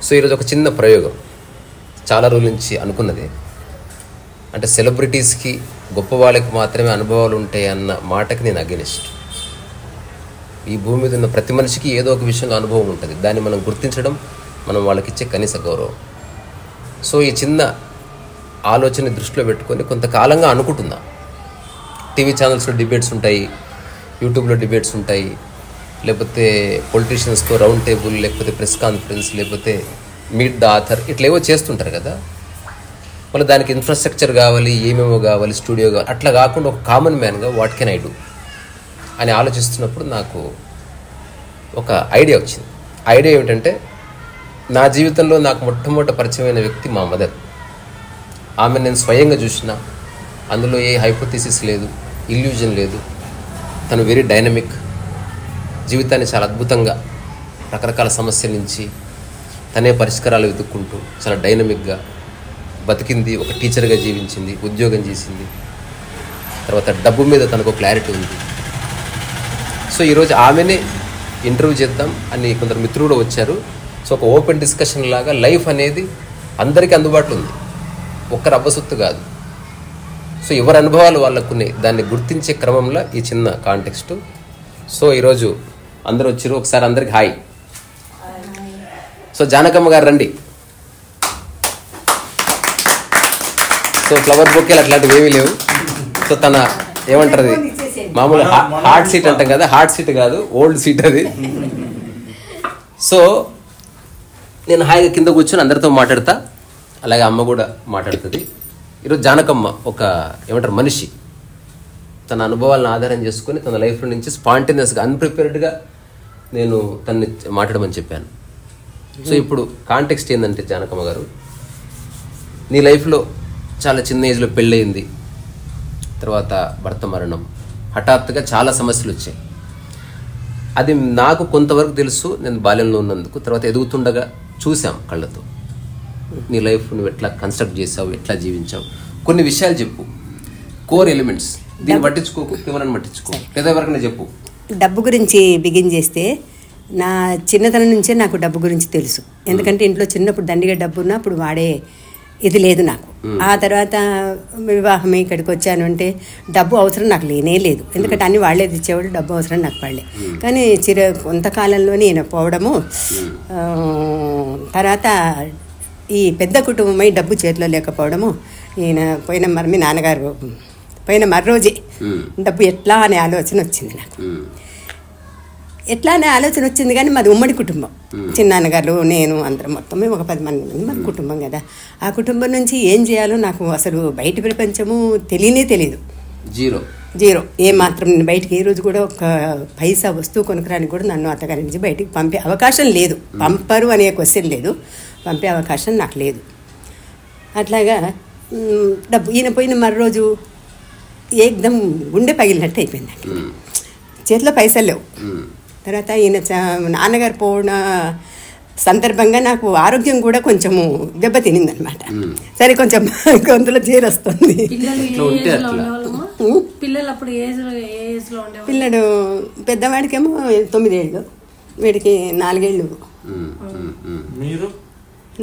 So ఈరోజు ఒక చిన్న ప్రయోగం, చాలా రోజుల నుంచి అనుకున్నది. అంటే సెలబ్రిటీస్కి, గొప్ప వాళ్ళకి మాత్రమే అనుభవాలు ఉంటాయి అన్న మాటకి నేను అగెనిస్ట్. ఈ భూమి మీద ఉన్న ప్రతి మనిషికి ఏదో ఒక విషయంలో అనుభవం ఉంటుంది. దాన్ని మనం గుర్తించడం మనం వాళ్ళకి ఇచ్చే కనీస గౌరవం. సో ఈ చిన్న ఆలోచన దృష్టిలో పెట్టుకొని కొంతకాలంగా అనుకుంటున్నా. టీవీ ఛానల్స్లో డిబేట్స్ ఉంటాయి, యూట్యూబ్లో డిబేట్స్ ఉంటాయి, లేకపోతే పొలిటీషియన్స్తో రౌండ్ టేబుల్, లేకపోతే ప్రెస్ కాన్ఫరెన్స్, లేకపోతే మీట్ ద ఆథర్, ఇట్లా ఏవో చేస్తుంటారు కదా. మళ్ళీ దానికి ఇన్ఫ్రాస్ట్రక్చర్ కావాలి, ఏమేమో కావాలి, స్టూడియో కావాలి. అట్లా కాకుండా ఒక కామన్ మ్యాన్గా వాట్ కెన్ ఐ డూ అని ఆలోచిస్తున్నప్పుడు నాకు ఒక ఐడియా వచ్చింది. ఐడియా ఏమిటంటే, నా జీవితంలో నాకు మొట్టమొదటి పరిచయమైన వ్యక్తి మా మదర్. ఆమె నేను స్వయంగా చూసిన, అందులో ఏ హైపోథిసిస్ లేదు, ఇల్యూజన్ లేదు. తను వెరీ డైనమిక్, జీవితాన్ని చాలా అద్భుతంగా రకరకాల సమస్యల నుంచి తనే పరిష్కారాలు వెతుక్కుంటూ చాలా డైనమిక్గా బతికింది. ఒక టీచర్గా జీవించింది, ఉద్యోగం చేసింది, తర్వాత డబ్బు మీద తనకు క్లారిటీ ఉంది. సో ఈరోజు ఆమెనే ఇంటర్వ్యూ చేద్దాం అని కొందరు మిత్రులు కూడా వచ్చారు. సో ఒక ఓపెన్ డిస్కషన్ లాగా లైఫ్ అనేది అందరికీ అందుబాటులో ఉంది, ఒక్కరు అబ్బసొత్తు కాదు. సో ఎవరి అనుభవాలు వాళ్ళకున్నాయి, దాన్ని గుర్తించే క్రమంలో ఈ చిన్న కాంటెక్స్ట్. సో ఈరోజు అందరూ వచ్చారు, ఒకసారి అందరికి హాయ్. సో జానకమ్మ గారు రండి. సో ఫ్లవర్ బొకేలు అట్లాంటివి ఏమీ లేవు. సో తన ఏమంటారు, అది మామూలు హార్ట్ సీట్ అంటాం కదా, హార్ట్ సీట్ కాదు, ఓల్డ్ సీట్ అది. సో నేను హాయిగా కింద కూర్చొని అందరితో మాట్లాడతా, అలాగే అమ్మ కూడా మాట్లాడుతుంది. ఈరోజు జానకమ్మ ఒక ఏమంటారు మనిషి, తన అనుభవాలను ఆధారం చేసుకొని తన లైఫ్లో నుంచి స్పాంటేనియస్గా, అన్ప్రిపేర్డ్గా నేను తనని మాట్లాడమని చెప్పాను. సో ఇప్పుడు కాంటెక్స్ట్ ఏంటంటే, జానకమ్మ గారు, నీ లైఫ్లో చాలా చిన్న ఏజ్లో పెళ్ళయింది, తర్వాత భర్త మరణం, హఠాత్తుగా చాలా సమస్యలు వచ్చాయి. అది నాకు కొంతవరకు తెలుసు, నేను బాల్యంలో ఉన్నందుకు. తర్వాత ఎదుగుతుండగా చూసాం కళ్ళతో. నీ లైఫ్ నువ్వు ఎట్లా కన్స్ట్రక్ట్ చేసావు, ఎట్లా జీవించావు, కొన్ని విషయాలు చెప్పు, కోర్ ఎలిమెంట్స్. దీన్ని పట్టించుకోకు, ఎవరని పట్టించుకో, లేదా ఎవరికైనా చెప్పు. డబ్బు గురించి బిగిన్ చేస్తే, నా చిన్నతనం నుంచే నాకు డబ్బు గురించి తెలుసు. ఎందుకంటే ఇంట్లో చిన్నప్పుడు దండిగా డబ్బు ఉన్నా అప్పుడు వాడే ఇది లేదు నాకు. ఆ తర్వాత వివాహం ఇక్కడికి వచ్చాను అంటే డబ్బు అవసరం నాకు లేనే లేదు, ఎందుకంటే అన్ని వాళ్ళే తెచ్చేవాళ్ళు, డబ్బు అవసరం నాకు పడలే. కానీ కొంతకాలంలోనే ఈయన పోవడము, తర్వాత ఈ పెద్ద కుటుంబమై డబ్బు చేతిలో లేకపోవడము, ఈయన మీ నాన్నగారు పోయిన మర్రోజే డబ్బు ఎట్లా అనే ఆలోచన వచ్చింది నాకు. ఎట్లా అనే ఆలోచన వచ్చింది, కానీ మాది ఉమ్మడి కుటుంబం. చిన్నాన్నగారు, నేను, అందరం మొత్తం ఒక 10 మంది మన కుటుంబం కదా. ఆ కుటుంబం నుంచి ఏం చేయాలో నాకు అసలు బయట ప్రపంచము తెలియదు. జీరో ఏమాత్రం. నేను బయటికి ఏ రోజు కూడా ఒక పైసా వస్తువు కొనుక్కరానికి కూడా నన్ను అత్తగారి నుంచి బయటికి పంపే అవకాశం లేదు. పంపరు అనే క్వశ్చన్ లేదు, పంపే అవకాశం నాకు లేదు. అట్లాగా డబ్బు ఈయన పోయిన మర్రోజు ఏకదం గుండె పగిలినట్టు అయిపోయింది నాకు. చేతిలో పైసలు లేవు. తర్వాత ఈయన నాన్నగారు పోవడం సందర్భంగా నాకు ఆరోగ్యం కూడా కొంచెము దెబ్బతినిందనమాట. సరే, కొంచెం గొంతులో చేరొస్తుంది. పిల్లడు పెద్దవాడికేమో 9 ఏళ్ళు, వీడికి 4 ఏళ్ళు.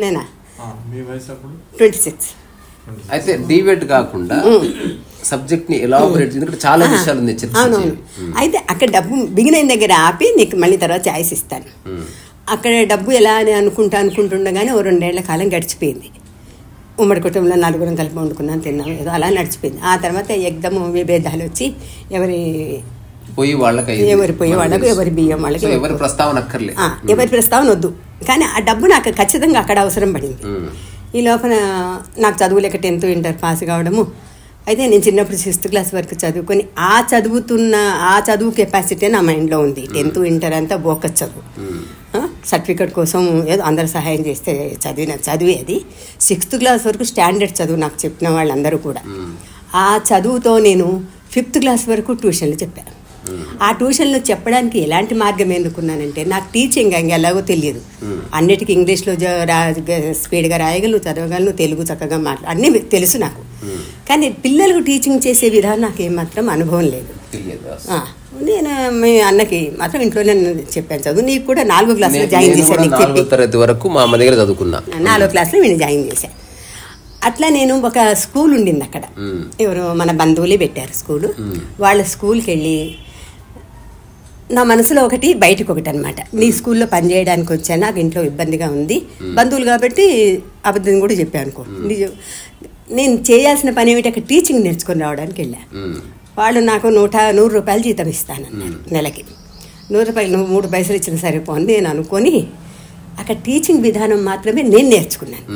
నేనా 26. అయితే డిబేట్ కాకుండా సబ్జెక్ట్ ని ఎలాబొరేట్ చేసి చాలా విషయాలు ఉన్నాయి. అవునవును. అయితే అక్కడ డబ్బు బిగిన దగ్గర ఆపి నీకు మళ్ళీ తర్వాత ఛాయిస్ ఇస్తాను. అక్కడ డబ్బు ఎలా అని అనుకుంటుండగానే ఓ 2 ఏళ్ల కాలం గడిచిపోయింది. ఉమ్మడి కుటుంబంలో 4 కలిపి వండుకున్నాను, తిన్నాం, ఏదో అలా నడిచిపోయింది. ఆ తర్వాత ఎగ్దము విభేదాలు వచ్చి ఎవరి పొయ్యి వాళ్ళకు, ఎవరి బియ్యం వాళ్ళకి, ఎవరి ప్రస్తావన వద్దు. కానీ ఆ డబ్బు నాకు ఖచ్చితంగా అక్కడ అవసరం పడింది. ఈ లోపల నాకు చదువులేక 10th ఇంటర్ పాస్ కావడము. అయితే నేను చిన్నప్పుడు 6th క్లాస్ వరకు చదువుకొని ఆ చదువు కెపాసిటీ నా మైండ్లో ఉంది. 10th ఇంటర్ అంతా బోకస్ చదువు, సర్టిఫికెట్ కోసం ఏదో అందరు సహాయం చేస్తే చదివే అది. 6th క్లాస్ వరకు స్టాండర్డ్ చదువు నాకు చెప్పిన వాళ్ళందరూ కూడా. ఆ చదువుతో నేను 5th క్లాస్ వరకు ట్యూషన్లు చెప్పాను. ఆ ట్యూషన్లో చెప్పడానికి ఎలాంటి మార్గం ఎందుకున్నానంటే, నాకు టీచింగ్ ఎలాగో తెలియదు. అన్నిటికీ ఇంగ్లీష్లో స్పీడ్గా రాయగలను, చదవగలను, తెలుగు చక్కగా అన్నీ తెలుసు నాకు. కానీ పిల్లలకు టీచింగ్ చేసే విధానం నాకు ఏమాత్రం అనుభవం లేదు. నేను మీ అన్నకి మాత్రం ఇంట్లోనే చెప్పాను చదువు, నీకు కూడా 4వ క్లాస్లో జాయిన్ చేశాను. 4వ తరగతి వరకు మా అమ్మ దగ్గర చదువుకున్నా. 4వ క్లాస్లో నేను జాయిన్ చేశాను. అట్లా నేను ఒక స్కూల్ ఉండింది అక్కడ, ఎవరు మన బంధువులే పెట్టారు స్కూలు. వాళ్ళ స్కూల్కి వెళ్ళి నా మనసులో ఒకటి బయటకు ఒకటి అనమాట. నీ స్కూల్లో పనిచేయడానికి వచ్చాను, నాకు ఇంట్లో ఇబ్బందిగా ఉంది, బంధువులు కాబట్టి అబద్ధం కూడా చెప్పాను అనుకో. నేను చేయాల్సిన పని ఏమిటి, అక్కడ టీచింగ్ నేర్చుకొని రావడానికి వెళ్ళాను. వాళ్ళు నాకు 100 రూపాయలు జీతం ఇస్తానన్నారు నెలకి. 100 రూపాయలు నువ్వు 3 పైసలు ఇచ్చిన సరిపోంది నేను అనుకొని అక్కడ టీచింగ్ విధానం మాత్రమే నేను నేర్చుకున్నాను.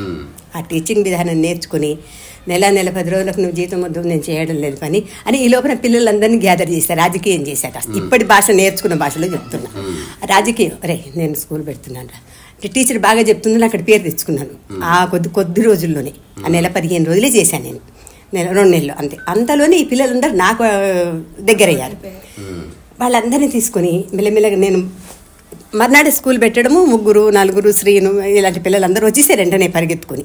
ఆ టీచింగ్ విధానం నేర్చుకుని నెల 10 రోజులకు నువ్వు జీతం వద్దు, నేను చేయడం లేదు పని అని ఈ లోపల పిల్లలందరినీ గ్యాదర్ చేశారు, రాజకీయం చేశాక. ఇప్పటి భాష నేర్చుకున్న భాషలో చెప్తున్నా. రాజకీయం రే నేను స్కూల్ పెడుతున్నాను రా అంటే టీచర్ బాగా చెప్తుందని అక్కడ పేరు తెచ్చుకున్నాను. ఆ కొద్ది రోజుల్లోనే, ఆ నెల 15 రోజులే చేశాను నేను, 2 నెలలు అంతే. అంతలోనే ఈ పిల్లలందరూ నాకు దగ్గరయ్యారు. వాళ్ళందరినీ తీసుకొని మెల్లమెల్లగా నేను మర్నాడు స్కూల్ పెట్టడము, 3, 4 శ్రీను ఇలాంటి పిల్లలందరూ వచ్చేసారు వెంటనే పరిగెత్తుకొని.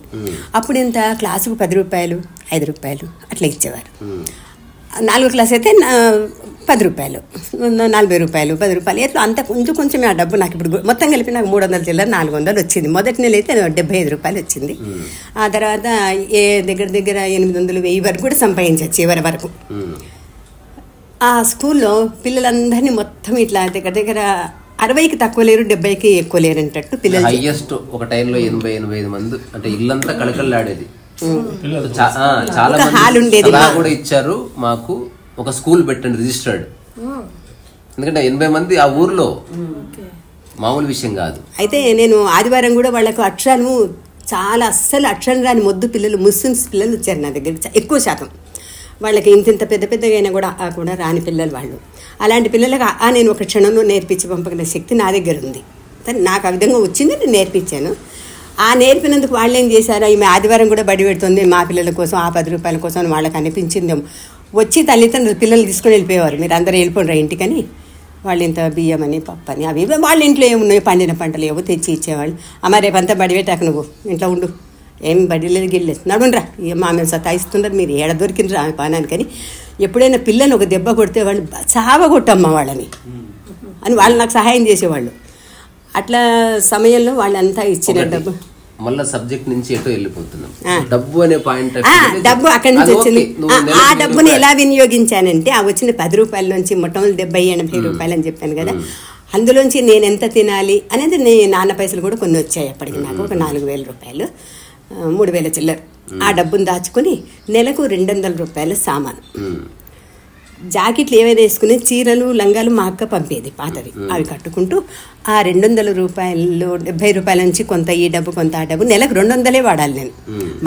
అప్పుడు ఇంత క్లాసుకు 10 రూపాయలు 5 రూపాయలు అట్లా ఇచ్చేవారు. 4వ క్లాస్ అయితే 10 రూపాయలు, 40 రూపాయలు, 10 రూపాయలు ఎట్లా అంత కొంచెం ఆ డబ్బు నాకు ఇప్పుడు మొత్తం కలిపి నాకు 300 చిల్లర 400 వచ్చింది. మొదటి నెల అయితే 75 రూపాయలు వచ్చింది. ఆ తర్వాత దగ్గర 800, 1000 వరకు కూడా సంపాదించవచ్చు చివరి వరకు. ఆ స్కూల్లో పిల్లలందరినీ మొత్తం ఇట్లా దగ్గర 60కి తక్కువ లేరు, 70కి ఎక్కువ లేరు అంటట్టు పిల్లలు. హైయెస్ట్ ఒక టైంలో 80-85 మంది, అంటే ఇల్లంతా కళకళలాడేది. చాలా హాల్ ఉండేది కూడా ఇచ్చారు మాకు. ఒక స్కూల్ పెట్టండి రిజిస్టర్డ్, ఎందుకంటే 80 మంది ఆ ఊర్లో మామూలు విషయం కాదు. అయితే నేను ఆదివారం కూడా వాళ్ళకు అక్షరాలు చాలా అస్సలు అక్షరం రాని మొద్దు పిల్లలు, ముస్లిమ్స్ పిల్లలు వచ్చారు నా దగ్గర ఎక్కువ శాతం. వాళ్ళకి ఇంత పెద్దగా అయినా కూడా రాని పిల్లలు వాళ్ళు. అలాంటి పిల్లలకు నేను ఒక క్షణంలో నేర్పించి పంపగల శక్తి నా దగ్గర ఉంది. నాకు ఆ విధంగా వచ్చింది, నేను నేర్పించాను. ఆ నేర్పినందుకు వాళ్ళు ఏం చేశారు, ఈమె ఆదివారం కూడా బడి పెడుతుంది మా పిల్లల కోసం, ఆ 10 రూపాయల కోసం అని వాళ్ళకి అనిపించిందేమో. వచ్చి తల్లిదండ్రులు పిల్లలు తీసుకొని వెళ్ళిపోయేవారు, మీరు అందరూ వెళ్ళిపోండి ఇంటికని. వాళ్ళు ఇంత బియ్యం అని పప్పు అని అవి వాళ్ళ ఇంట్లో ఏమున్నాయో పండిన పంటలు ఏవో తెచ్చి ఇచ్చేవాళ్ళు. అమ్మ రేపంతా బడి పెట్టాక నువ్వు ఇంట్లో ఉండు, ఏం బడిలేదు గిల్లేదు, నడుండ్రా మా మేము సతాయిస్తున్నారు, మీరు ఏడ దొరికినరా ఆమె పానానికని. ఎప్పుడైనా పిల్లలు ఒక దెబ్బ కొడితే వాళ్ళు చావగొట్టమ్మా వాళ్ళని అని వాళ్ళు నాకు సహాయం చేసేవాళ్ళు. అట్లా సమయంలో వాళ్ళంతా ఇచ్చిన డబ్బు మళ్ళీ సబ్జెక్ట్ నుంచి ఎటో వెళ్ళిపోతున్నాం. డబ్బు అనే పాయింట్, డబ్బు అక్కడి నుంచి వచ్చింది. ఆ డబ్బుని ఎలా వినియోగించానంటే ఆ వచ్చిన 10 రూపాయల నుంచి మొట్టమొదటి 70-80 రూపాయలు అని చెప్పాను కదా, అందులోంచి నేను ఎంత తినాలి అనేది నాన్న పైసలు కూడా కొన్ని వచ్చాయి అప్పటికి. నాకు ఒక 4,000 రూపాయలు, 3,000 చిల్లర. ఆ డబ్బును దాచుకుని నెలకు 200 రూపాయల సామాను, జాకెట్లు ఏవైనా వేసుకుని చీరలు లంగాలు మా అక్క పంపేది పాతవి, అవి కట్టుకుంటూ ఆ 200 రూపాయలు 70 రూపాయల నుంచి కొంత ఈ డబ్బు కొంత ఆ డబ్బు, నెలకు 200 వాడాలి నేను.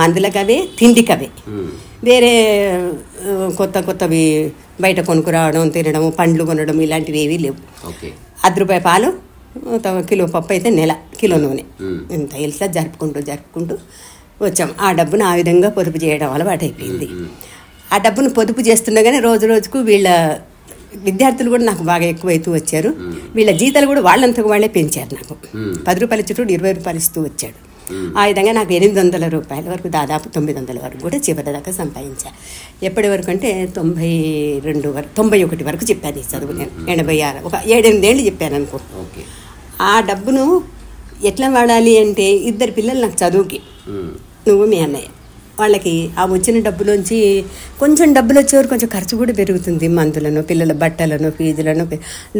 మందులకు అవే, తిండికి అవే. వేరే కొత్తవి బయట కొనుక్కురావడం, తినడం, పండ్లు కొనడం ఇలాంటివి ఏవీ లేవు. 10 రూపాయ పాలు, కిలో పప్పు అయితే నెల, కిలో నూనె, ఇంత ఇట్లా జరుపుకుంటూ వచ్చాం. ఆ డబ్బును ఆ విధంగా పొదుపు చేయడం అలవాటు అయిపోయింది. ఆ డబ్బును పొదుపు చేస్తుండగానే రోజుకు వీళ్ళ విద్యార్థులు కూడా నాకు బాగా ఎక్కువైతూ వచ్చారు. వీళ్ళ జీతాలు కూడా వాళ్ళంతకు వాళ్ళే పెంచారు. నాకు 10 రూపాయలు ఇచ్చుటూ 20 రూపాయలు ఇస్తూ వచ్చాడు. ఆ విధంగా నాకు 800 రూపాయల వరకు, దాదాపు 900 వరకు కూడా చివరి దాకా సంపాదించా. ఎప్పటి వరకు అంటే 91 వరకు చెప్పాను ఈ చదువు నేను. 86 ఒక 7-8 ఏళ్ళు చెప్పాను అనుకో. ఆ డబ్బును ఎట్లా వాడాలి అంటే 2 పిల్లలు నాకు చదువుకి, నువ్వు మీ అన్నయ్య, వాళ్ళకి ఆ వచ్చిన డబ్బులోంచి కొంచెం డబ్బులు వచ్చేవారు కొంచెం ఖర్చు కూడా పెరుగుతుంది, మందులను, పిల్లల బట్టలను, ఫీజులను.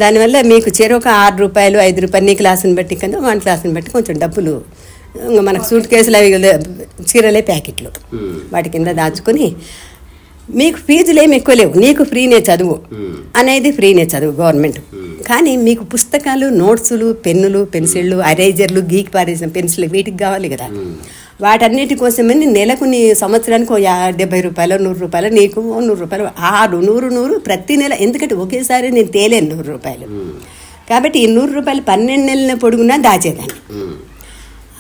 దానివల్ల మీకు చెరొక 6 రూపాయలు 5 రూపాయలు నీ క్లాసుని బట్టి కదా, మన క్లాసుని బట్టి కొంచెం డబ్బులు మనకు సూట్ కేసులు అవి చీరలే ప్యాకెట్లు వాటి కింద దాచుకొని, మీకు ఫీజులు ఏమి ఎక్కువ లేవు, నీకు ఫ్రీనే చదువు అనేది, ఫ్రీనే చదువు గవర్నమెంట్. కానీ మీకు పుస్తకాలు, నోట్సులు, పెన్నులు, పెన్సిళ్ళు, అరేజర్లు, గీకి పారేసిన పెన్సిల్ వీటికి కావాలి కదా. వాటన్నిటి కోసమని నెలకు నీ సంవత్సరానికి 70 రూపాయలు 100 రూపాయలు, నీకు 100 రూపాయలు, 100 ప్రతి నెల. ఎందుకంటే ఒకేసారి నేను తేలేను 100 రూపాయలు. కాబట్టి ఈ 100 రూపాయలు 12 నెలల పొడుగునా దాచేదాన్ని.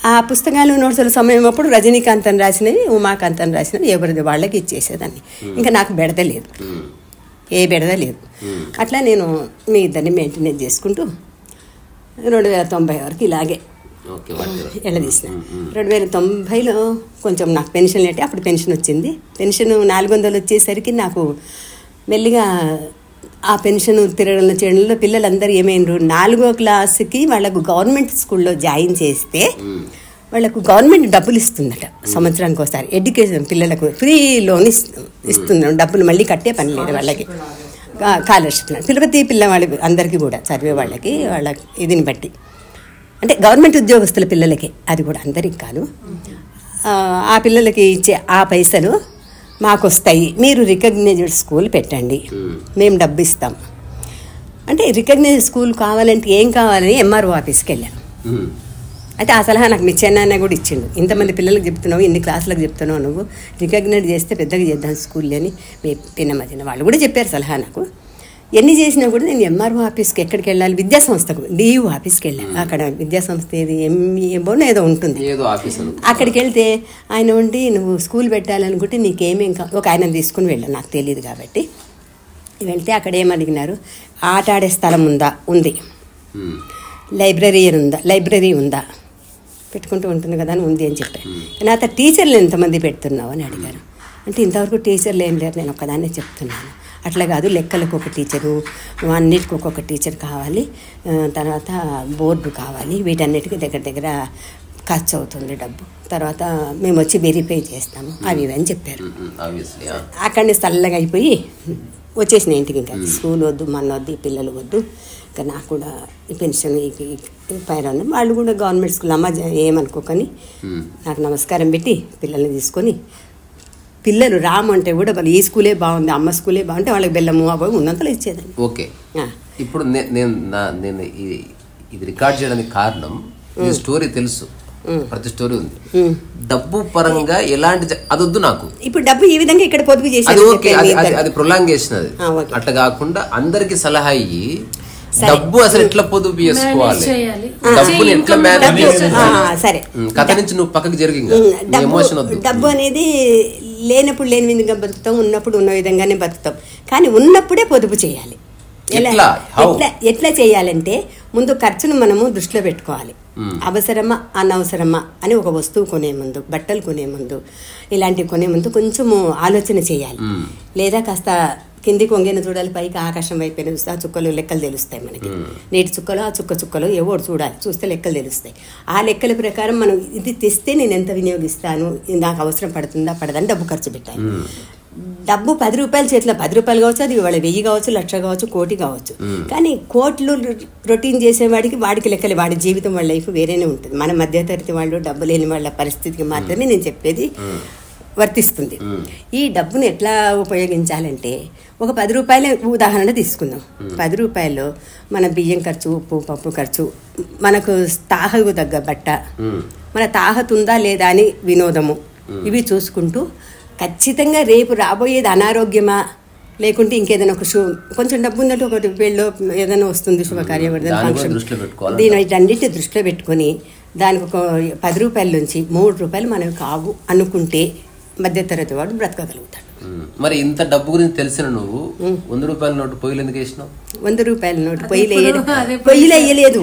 ఆ పుస్తకాలు, నోట్సుల సమయం అప్పుడు రజనీకాంత్ అని రాసినవి, ఉమాకాంత్ అని రాసినవి ఎవరిది వాళ్ళకి ఇచ్చేసేదాన్ని. ఇంకా నాకు బెడద లేదు, ఏ బెడద లేదు. అట్లా నేను మీ ఇద్దరిని మెయింటెనెన్స్ చేసుకుంటూ 2090 వరకు ఇలాగే ఎళ్ళదీసిన. 2090లో కొంచెం నాకు పెన్షన్ లేటే అప్పుడు పెన్షన్ వచ్చింది. పెన్షన్ 400 వచ్చేసరికి నాకు మెల్లిగా ఆ పెన్షన్ తిరగడంలో చేయడంలో పిల్లలందరూ ఏమైనారు 4వ క్లాస్కి వాళ్ళకు గవర్నమెంట్ స్కూల్లో జాయిన్ చేస్తే వాళ్ళకు గవర్నమెంట్ డబ్బులు ఇస్తుందట సంవత్సరానికి ఒకసారి. ఎడ్యుకేషన్ పిల్లలకు ఫ్రీ లోన్ ఇస్తుంది, డబ్బులు మళ్ళీ కట్టే పని లేదు వాళ్ళకి. స్కాలర్షిప్ ప్రతి పిల్లవాళ్ళకి అందరికీ కూడా చదివే వాళ్ళకి వాళ్ళ ఇదిని బట్టి, అంటే గవర్నమెంట్ ఉద్యోగస్తుల పిల్లలకి, అది కూడా అందరికి కాదు. ఆ పిల్లలకి ఇచ్చే ఆ పైసలు మాకు వస్తాయి, మీరు రికగ్నైజ్డ్ స్కూల్ పెట్టండి, మేము డబ్బు ఇస్తాం అంటే. రికగ్నైజ్డ్ స్కూల్ కావాలంటే ఏం కావాలని ఎంఆర్ఓ ఆఫీస్కి వెళ్ళాను. అయితే ఆ సలహా నాకు మీ చెన్నైనా కూడా ఇచ్చిండు. ఇంతమంది పిల్లలకు చెప్తున్నావు, ఇన్ని క్లాసులకు చెప్తున్నావు, నువ్వు రికగ్నైజ్ చేస్తే పెద్దగా చేద్దాం స్కూల్ అని మీ పిన్నమదిన వాళ్ళు కూడా చెప్పారు సలహా నాకు. ఎన్ని చేసినా కూడా నేను ఎంఆర్ఓ ఆఫీస్కి ఎక్కడికి వెళ్ళాలి, విద్యాసంస్థకు డియూ ఆఫీస్కి వెళ్ళాను. అక్కడ విద్యాసంస్థ ఏది ఎంఏబోనో ఏదో ఉంటుంది, అక్కడికి వెళ్తే ఆయన ఉండి నువ్వు స్కూల్ పెట్టాలనుకుంటే నీకేమేం ఒక ఆయన తీసుకుని వెళ్ళాను, నాకు తెలియదు కాబట్టి. వెళ్తే అక్కడ ఏమడిగినారు, ఆట ఆడే స్థలం ఉంది, లైబ్రరీ ఉందా పెట్టుకుంటూ ఉంటుంది కదా అని ఉంది అని చెప్పాను. నాతో టీచర్లు ఎంతమంది పెడుతున్నావు అని అడిగారు. అంటే ఇంతవరకు టీచర్లు ఏం లేరు, నేను ఒక్కదాన్నే చెప్తున్నాను. అట్లా కాదు, లెక్కలకు ఒక టీచరు, అన్నిటికి ఒక్కొక్క టీచర్ కావాలి, తర్వాత బోర్డు కావాలి, వీటన్నిటికీ దగ్గర ఖర్చు అవుతుంది డబ్బు, తర్వాత మేము వచ్చి వెరిఫై చేస్తాము అవి ఇవి అని చెప్పారు. అక్కడిని చల్లగా అయిపోయి వచ్చేసిన ఇంటికి. ఇంకా స్కూల్ వద్దు, మన వద్దు, ఈ పిల్లలు వద్దు, ఇంకా నాకు కూడా ఈ పెన్షన్ పైన వాళ్ళు కూడా గవర్నమెంట్ స్కూల్ అమ్మ ఏమనుకోకని నాకు నమస్కారం పెట్టి పిల్లల్ని తీసుకొని, పిల్లలు రామంటే కూడా వాళ్ళు ఈ స్కూలే బాగుంది, అమ్మ స్కూలే బాగుంటే వాళ్ళకి బెల్లము అవి ఉన్నంతలో ఇచ్చేదాన్ని. ఓకే, ఇప్పుడు నేను ఇది రికార్డ్ చేయడానికి కారణం, ఈ స్టోరీ తెలుసు, ప్రతి స్టోరీ ఉంది. డబ్బు పరంగా ఎలాంటి అదొద్దు నాకు. ఇప్పుడు డబ్బు ఈ విధంగా ఇక్కడ పొదుపు చేసి అది ప్రొలాంగేషన్, అది అట్లా కాకుండా అందరికి సలహా ఇయ్యి డబ్బు అసలు ఎట్లా పొదుపు చేసుకోవాలి, డబ్బుని ఎట్లా మేనేజ్, సరే కథ నుంచి నువ్వు పక్కకి జరిగి ఎమోషన్ వద్దు. డబ్బు అనేది లేనప్పుడు లేని విధంగా బతుకుతాం, ఉన్నప్పుడు ఉన్న విధంగానే బతుకుతాం, కానీ ఉన్నప్పుడే పొదుపు చేయాలి. ఎట్లా చేయాలంటే ముందు ఖర్చును మనము దృష్టిలో పెట్టుకోవాలి. అవసరమా అనవసరమా అని ఒక వస్తువు కొనే ముందు, బట్టలు కొనే ముందు, ఇలాంటివి కొనే ముందు కొంచెము ఆలోచన చేయాలి. లేదా కాస్త కిందికి వంగిన చూడాలి, పైకి ఆకాశం వైపు చూస్తే ఆ చుక్కలు లెక్కలు తెలుస్తాయి మనకి. నీటి చుక్కలు, ఆ చుక్కలు ఎవరు చూడాలి, చూస్తే లెక్కలు తెలుస్తాయి. ఆ లెక్కల ప్రకారం మనం ఇది తెస్తే నేను ఎంత వినియోగిస్తాను, నాకు అవసరం పడుతుందా పడదని డబ్బు ఖర్చు పెట్టాలి. డబ్బు 10 రూపాయల చేతిలో 10 రూపాయలు కావచ్చు, అది ఇవాళ 1000 కావచ్చు, 1,00,000 కావచ్చు, 1,00,00,000 కావచ్చు. కానీ కోట్లు రొటీన్ చేసేవాడికి వాడికి లెక్కలు, వాడి జీవితం, వాళ్ళ లైఫ్ వేరేనే ఉంటుంది. మన మధ్యతరగతి వాళ్ళు, డబ్బు లేని వాళ్ళ పరిస్థితికి మాత్రమే నేను చెప్పేది వర్తిస్తుంది. ఈ డబ్బును ఎట్లా ఉపయోగించాలంటే, ఒక 10 రూపాయల ఉదాహరణ తీసుకుందాం. 10 రూపాయలు మన బియ్యం ఖర్చు, ఉప్పు పప్పు ఖర్చు, మనకు తాహకు తగ్గ బట్ట, మన తాహతుందా లేదా అని వినోదము, ఇవి చూసుకుంటూ ఖచ్చితంగా రేపు రాబోయేది అనారోగ్యమా లేకుంటే ఇంకేదైనా ఒక కొంచెం డబ్బు ఉన్నట్టు ఒకటి పెళ్ళో ఏదైనా వస్తుంది, శుభకార్యం, ఫంక్షన్, వీటన్నిటిని దృష్టిలో పెట్టుకొని దానికి ఒక 10 రూపాయల నుంచి 3 రూపాయలు మనకు కావు అనుకుంటే మధ్యతరగతి వాడు బ్రతకగలుగుతాడు. మరి ఇంత డబ్బు గురించి తెలిసిన నువ్వు 100 రూపాయల నోటు పొయ్యిలు ఎందుకు వేసినావు? 100 రూపాయల నోటు పొయ్యిలు వేయలేదు.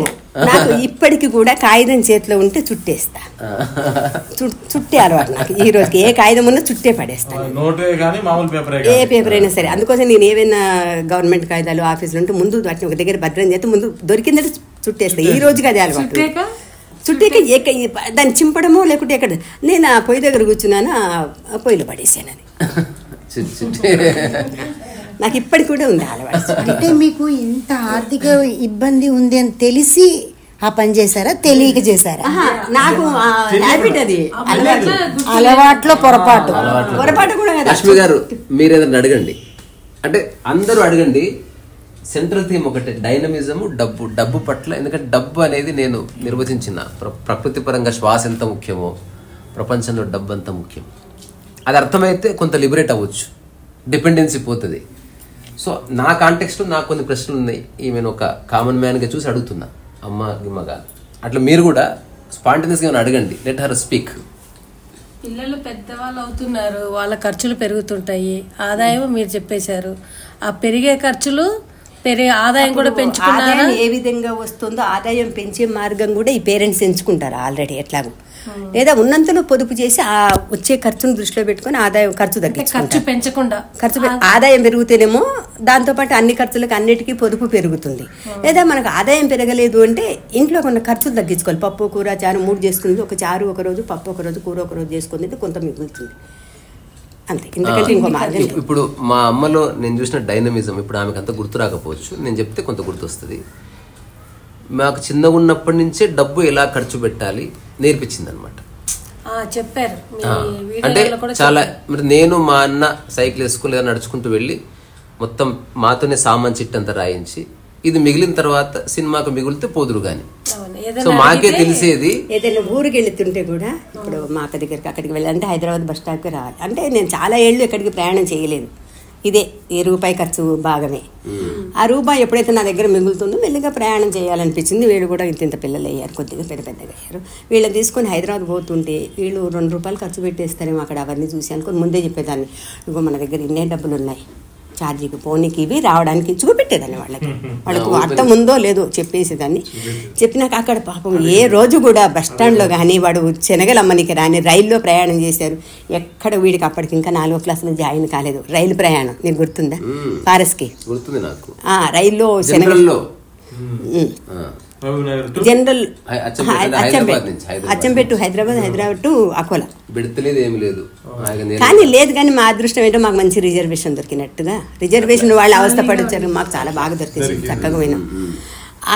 నాకు ఇప్పటికి కూడా కాగితం చేతిలో ఉంటే చుట్టేస్తా, చుట్టే అలవాటు నాకు. ఈ రోజుకి ఏ కాగితం ఉన్నా చుట్టే పడేస్తాను, ఏ పేపర్ అయినా సరే. అందుకోసం నేను ఏవైనా గవర్నమెంట్ కాగితాలు ఆఫీసులు ఉంటే ముందు వాటిని ఒక దగ్గర భద్రం చేస్తే ముందు దొరికిందంటే చుట్టేస్తా. ఈ రోజుకి అది అలవాటు. చుట్టాక దాన్ని చింపడము లేకుంటే ఎక్కడ, నేను ఆ పొయ్యి దగ్గర కూర్చున్నాను, ఆ పొయ్యిలో పడేసాను. అది నాకు ఇప్పటికి కూడా ఉంది అలవాటు. అంటే మీకు ఇంత ఆర్థిక ఇబ్బంది ఉంది అని తెలిసి ఆ పని చేశారా, తెలియక చేశారా? నాకు హ్యాబిట్, అది అలవాట్లో పొరపాటు కూడా కదా. లక్ష్మి గారు, మీరేదన్నా అడగండి, అంటే అందరూ అడగండి. సెంట్రల్ థీమ్ ఒకటే, డైనమిజం, డబ్బు పట్ల. ఎందుకంటే డబ్బు అనేది నేను నిర్వచించిన ప్రకృతి పరంగా శ్వాస ఎంత ముఖ్యమో ప్రపంచంలో డబ్బు అంత ముఖ్యం. అది అర్థమైతే కొంత లిబరేట్ అవ్వచ్చు, డిపెండెన్సీ పోతుంది. సో నా కాంటెక్స్ట్లో నాకు కొన్ని ప్రశ్నలు ఉన్నాయి, ఈమెను ఒక కామన్ మ్యాన్గా చూసి అడుగుతున్నా, అమ్మ గిమ్మగా. అట్లా మీరు కూడా స్పాంటేనియస్గా అడగండి, లెట్ హర్ స్పీక్. పిల్లలు పెద్దవాళ్ళు అవుతున్నారు, వాళ్ళ ఖర్చులు పెరుగుతుంటాయి, ఆదాయం మీరు చెప్పేశారు. ఆ పెరిగే ఖర్చులు ఆదాయం కూడా పెంచుకున్నారు. ఏ విధంగా వస్తుందో ఆదాయం పెంచే మార్గం కూడా ఈ పేరెంట్స్ ఎంచుకుంటారు ఆల్రెడీ ఎట్లాగో. లేదా ఉన్నంతలో పొదుపు చేసి ఆ వచ్చే ఖర్చును దృష్టిలో పెట్టుకుని ఆదాయం ఖర్చు తగ్గించుకుంటారు. ఖర్చు పెంచకుండా, ఆదాయం పెరిగితేనేమో దాంతోపాటు అన్ని ఖర్చులకు అన్నిటికీ పొదుపు పెరుగుతుంది. లేదా మనకు ఆదాయం పెరగలేదు అంటే ఇంట్లో కొన్ని ఖర్చులు తగ్గించుకోవాలి. పప్పు కూర చారు 3 చేసుకునేది ఒక చారు ఒక రోజు, పప్పు ఒక రోజు, కూర ఒక రోజు చేసుకునేది కొంత మిగులుతుంది అంతే. ఎందుకంటే ఇంకో మార్గం లేదు. ఇప్పుడు మా అమ్మలో నేను చూసిన డైనమిజం ఇప్పుడు ఆమెకు అంత గుర్తు రాకపోవచ్చు, నేను చెప్తే కొంత గుర్తు వస్తుంది. మాకు చిన్నగా ఉన్నప్పటి నుంచే డబ్బు ఎలా ఖర్చు పెట్టాలి నేర్పించింది అనమాట. చెప్పారు అంటే చాలా. మరి నేను మా అన్న సైకిల్ వేసుకుని లేదా నడుచుకుంటూ వెళ్ళి మొత్తం మాతోనే సామాన్ చిట్ అంతా రాయించి ఇది మిగిలిన తర్వాత సినిమాకు మిగిలితే పోదురు గాని. సో మాకే తెలిసేది. ఏదైనా ఊరికి వెళుతుంటే కూడా ఇప్పుడు మా అక్క దగ్గరికి అక్కడికి వెళ్ళాలంటే హైదరాబాద్ బస్ స్టాప్కి రావాలి. అంటే నేను చాలా ఏళ్ళు ఎక్కడికి ప్రయాణం చేయలేదు. ఇదే ఏ రూపాయి ఖర్చు భాగమే. ఆ రూపాయి ఎప్పుడైతే నా దగ్గర మిగులుతుందో మెల్లిగా ప్రయాణం చేయాలనిపించింది. వీళ్ళు కూడా ఇంత పిల్లలు అయ్యారు, కొద్దిగా పెద్దగా అయ్యారు. వీళ్ళని తీసుకొని హైదరాబాద్ పోతుంటే వీళ్ళు 2 రూపాయలు ఖర్చు పెట్టేస్తారేమో అక్కడ అవన్నీ చూసి అనుకుని ముందే చెప్పేదాన్ని, ఇగో మన దగ్గర ఇన్నే డబ్బులు ఉన్నాయి, ఛార్జీకి పోనీకి ఇవి రావడానికి చూపెట్టేదాన్ని. వాళ్ళకు అర్థం ఉందో లేదో చెప్పేసేదాన్ని. చెప్పినాక అక్కడ పాపం ఏ రోజు కూడా బస్టాండ్లో కానీ వాడు శనగలు అమ్మనికి రాని రైల్లో ప్రయాణం చేశారు. ఎక్కడ వీడికి అప్పటికి ఇంకా 4వ క్లాసులో జాయిన్ కాలేదు. రైలు ప్రయాణం నీకు గుర్తుందా? పారస్కి రైల్లో శనగల్లో general Achampet to Hyderabad to Akola కానీ లేదు. కానీ మా అదృష్టం ఏంటో మాకు మంచి రిజర్వేషన్ దొరికినట్టుగా. రిజర్వేషన్ వాళ్ళు అవస్థ పడొచ్చారు, మాకు చాలా బాగా దొరికేసింది, చక్కగా పోయినాం.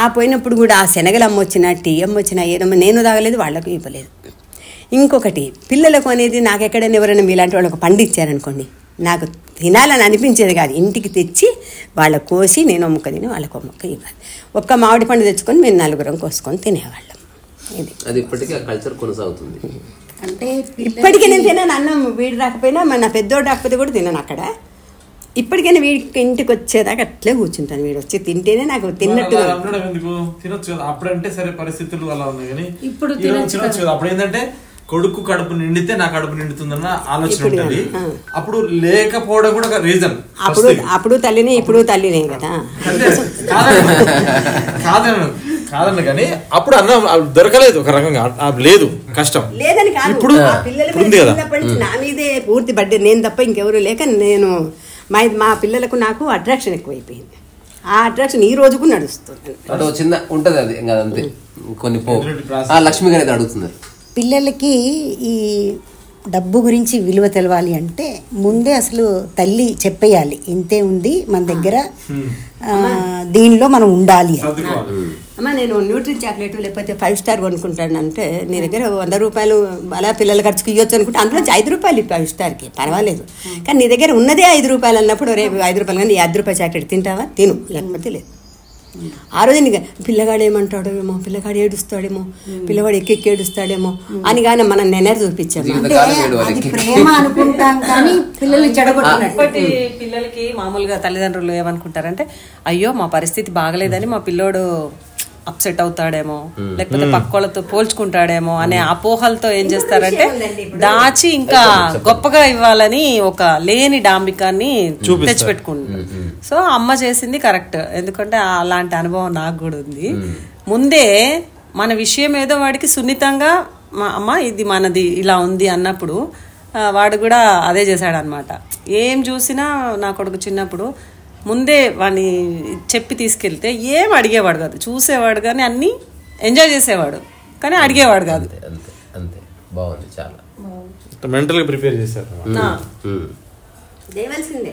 ఆ పోయినప్పుడు కూడా ఆ శనగలు అమ్మొచ్చినా టీ అమ్మొచ్చినా ఏదమ్మా నేను తాగలేదు, వాళ్ళకు ఇవ్వలేదు. ఇంకొకటి పిల్లలకు అనేది నాకు ఎక్కడైనా ఎవరైనా మీలాంటి వాళ్ళు ఒక పండు ఇచ్చారనుకోండి, నాకు తినాలని అనిపించేది కాదు. ఇంటికి తెచ్చి వాళ్ళ కోసి నేను ముక్క తిని వాళ్ళకు ఒక ముక్క ఇవ్వాలి. ఒక్క మామిడి పండు తెచ్చుకొని మేము 4 కోసుకొని తినేవాళ్ళం. ఇది ఇప్పటికీ ఆ కల్చర్ కొనసాగుతుంది. అంటే ఇప్పటికీ నేను తిన్నాను అన్నం. వీడు రాకపోయినా మన పెద్దోడు రాకపోతే కూడా తిన్నాను అక్కడ. ఇప్పటికైనా వీడికి ఇంటికి వచ్చేదాకా అట్లే కూర్చుంటాను. వీడు వచ్చి తింటేనే నాకు తిన్నట్టుగా. తినొచ్చు కదా అప్పుడంటే, సరే పరిస్థితులు అలా ఉన్నాయి కానీ ఇప్పుడు తినొచ్చు కదా. అప్పుడు ఏంటంటే కొడుకు కడుపు నిండితే నా కడుపు నిండుతుందన్న ఆలోచన ఉంటుంది. అప్పుడు లేకపోవడం కూడా రీజన్. అప్పుడు తల్లిని ఇప్పుడు తల్లినే కదా. కాదన్న కానీ అప్పుడు అన్నం దొరకలేదు, ఒక రకంగా లేదు, కష్టం లేదని కాదు. ఇప్పుడు నా మీదే పూర్తి బడ్డే నేను తప్ప ఇంకెవరు లేక నేను మా పిల్లలకు నాకు అట్రాక్షన్ ఎక్కువైపోయింది. ఆ అట్రాక్షన్ ఈ రోజుకు నడుస్తుంది. చిన్న ఉంటది అది అంతే. కొన్ని లక్ష్మి గారు అడుగుతున్నారు, పిల్లలకి ఈ డబ్బు గురించి విలువ తెలవాలి అంటే ముందే అసలు తల్లి చెప్పేయాలి, ఇంతే ఉంది మన దగ్గర, దీనిలో మనం ఉండాలి. అమ్మ నేను న్యూట్రీ చాక్లెట్ లేకపోతే 5 స్టార్ కొనుక్కుంటాను అంటే నీ దగ్గర 100 రూపాయలు అలా పిల్లల ఖర్చుకి ఇవ్వచ్చు అనుకుంటే అందులో 5 రూపాయలు 5 స్టార్కి పర్వాలేదు. కానీ నీ దగ్గర ఉన్నదే 5 రూపాయలు అన్నప్పుడు రేపు 5 రూపాయలు కానీ 50 రూపాయల చాక్లెట్ తింటావా? తిను, లేకపోతే లేదు. ఆ రోజు నీకు పిల్లగాడు ఏమంటాడో ఏమో, పిల్లగాడు ఏడుస్తాడేమో, పిల్లవాడు ఎక్కెక్కి ఏడుస్తాడేమో అని కానీ మనం నెనర్ చూపించాము. ప్రేమ అనుకుంటాం కానీ పిల్లలు ఇప్పటి పిల్లలకి మామూలుగా తల్లిదండ్రులు ఏమనుకుంటారంటే, అయ్యో మా పరిస్థితి బాగలేదని మా పిల్లోడు అప్సెట్ అవుతాడేమో, లేకపోతే పక్కోళ్ళతో పోల్చుకుంటాడేమో అనే అపోహలతో ఏం చేస్తారంటే దాచి ఇంకా గొప్పగా ఇవ్వాలని ఒక లేని డాంబికాన్ని తెచ్చిపెట్టుకుంటారు. సో అమ్మ చేసింది కరెక్ట్, ఎందుకంటే అలాంటి అనుభవం నాకు కూడా ఉంది. ముందే మన విషయం ఏదో వాడికి సున్నితంగా అమ్మ ఇది మనది ఇలా ఉంది అన్నప్పుడు వాడు కూడా అదే చేశాడు అనమాట. ఏం చూసినా నా కొడుకు చిన్నప్పుడు ముందే వాడిని చెప్పి తీసుకెళ్తే ఏం అడిగేవాడు కాదు, చూసేవాడు కానీ అన్ని ఎంజాయ్ చేసేవాడు కానీ అడిగేవాడు కాదు. అంతే బాగుంది, చాలా మెంటల్గా ప్రిపేర్ చేశారు. దేవాల్సిందే.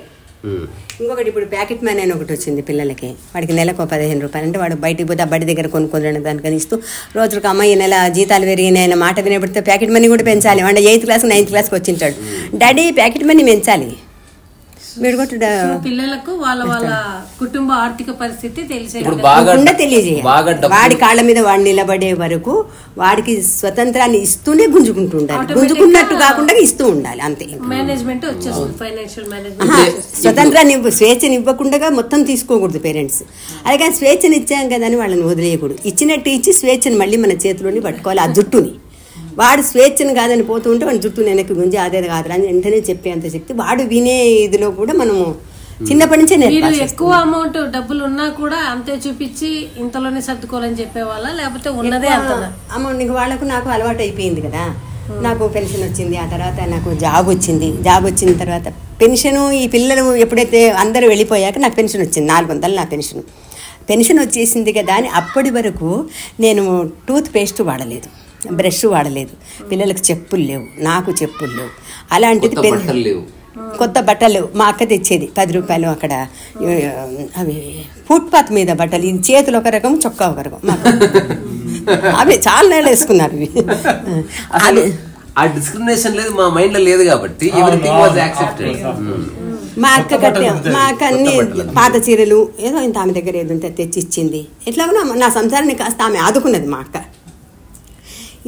ఇంకొకటి ఇప్పుడు ప్యాకెట్ మనీ అని ఒకటి వచ్చింది పిల్లలకి. వాడికి నెలకు 15 రూపాయలు అంటే వాడు బయటికి పోతే ఆ బడి దగ్గర కొనుక్కొని దానికని ఇస్తూ రోజుకి అమ్మాయి నెల జీతాలు పెరిగినాయన మాట వినేపడితే ప్యాకెట్ మనీ కూడా పెంచాలి. వాడు 8th క్లాస్ 9th క్లాస్కి వచ్చింటాడు, డాడీ ప్యాకెట్ మనీ పెంచాలి. పిల్లలకు వాళ్ళ వాళ్ళ కుటుంబ ఆర్థిక పరిస్థితి తెలియజేయాలి. వాడి కాళ్ళ మీద వాడు నిలబడే వరకు వాడికి స్వతంత్రాన్ని ఇస్తూనే గుంజుకుంటుండాలి, గుంజుకున్నట్టు కాకుండా ఇస్తూ ఉండాలి అంతే. మేనేజ్మెంట్ వచ్చేస్తుంది, ఫైనాన్షియల్ మేనేజ్మెంట్. స్వతంత్రాన్ని స్వేచ్ఛని ఇవ్వకుండా మొత్తం తీసుకోకూడదు పేరెంట్స్. అదే కానీ స్వేచ్ఛని ఇచ్చాం కదా అని వాళ్ళని వదిలేయకూడదు. ఇచ్చినట్టు ఇచ్చి స్వేచ్ఛని మళ్ళీ మన చేతిలోని పట్టుకోవాలి. ఆ జుట్టుని వాడు స్వేచ్ఛను కాదని పోతూ ఉంటే వాడి జుట్టు వెనక్కి గుంజి అదే కాదురా అని వెంటనే చెప్పేంత శక్తి వాడు వినే ఇదిలో కూడా మనము చిన్నప్పటి నుంచే నేర్పాలి. ఎక్కువ అమౌంట్ డబ్బులు ఉన్నా కూడా అంతే చూపించి ఇంతలోనే సర్దుకోవాలని చెప్పేవాళ్ళ, లేకపోతే ఉన్నదే అమౌంట్ ఇంక వాళ్ళకు నాకు అలవాటు అయిపోయింది కదా. నాకు పెన్షన్ వచ్చింది, ఆ తర్వాత నాకు జాబ్ వచ్చింది. జాబ్ వచ్చిన తర్వాత పెన్షను ఈ పిల్లలు ఎప్పుడైతే అందరూ వెళ్ళిపోయాక నాకు పెన్షన్ వచ్చింది, 400 నా పెన్షన్ వచ్చేసింది కదా అని అప్పటి వరకు నేను టూత్ పేస్ట్ వాడలేదు, బ్రష్ వాడలేదు, పిల్లలకు చెప్పులు లేవు, నాకు చెప్పులు లేవు. అలాంటిది కొత్త బట్టలు మా అక్క తెచ్చేది 10 రూపాయలు. అక్కడ అవి ఫుట్పాత్ మీద బట్టలు, ఇది చేతులు ఒక రకం, చొక్కా ఒక రకం. అవి చాలా నెలలు వేసుకున్నారు ఇవి. అది ఆ డిస్క్రిమినేషన్ లేదు మా మైండ్ లో లేదు కాబట్టి ఎవ్రీథింగ్ వాజ్ యాక్సెప్టెడ్. మా అక్క అన్ని పాత చీరలు ఏదో ఇంత ఆమె దగ్గర ఏదో ఉంటే తెచ్చి ఇచ్చింది. ఎట్లా నా సంసారాన్ని కాస్త ఆమె ఆదుకున్నది మా అక్క.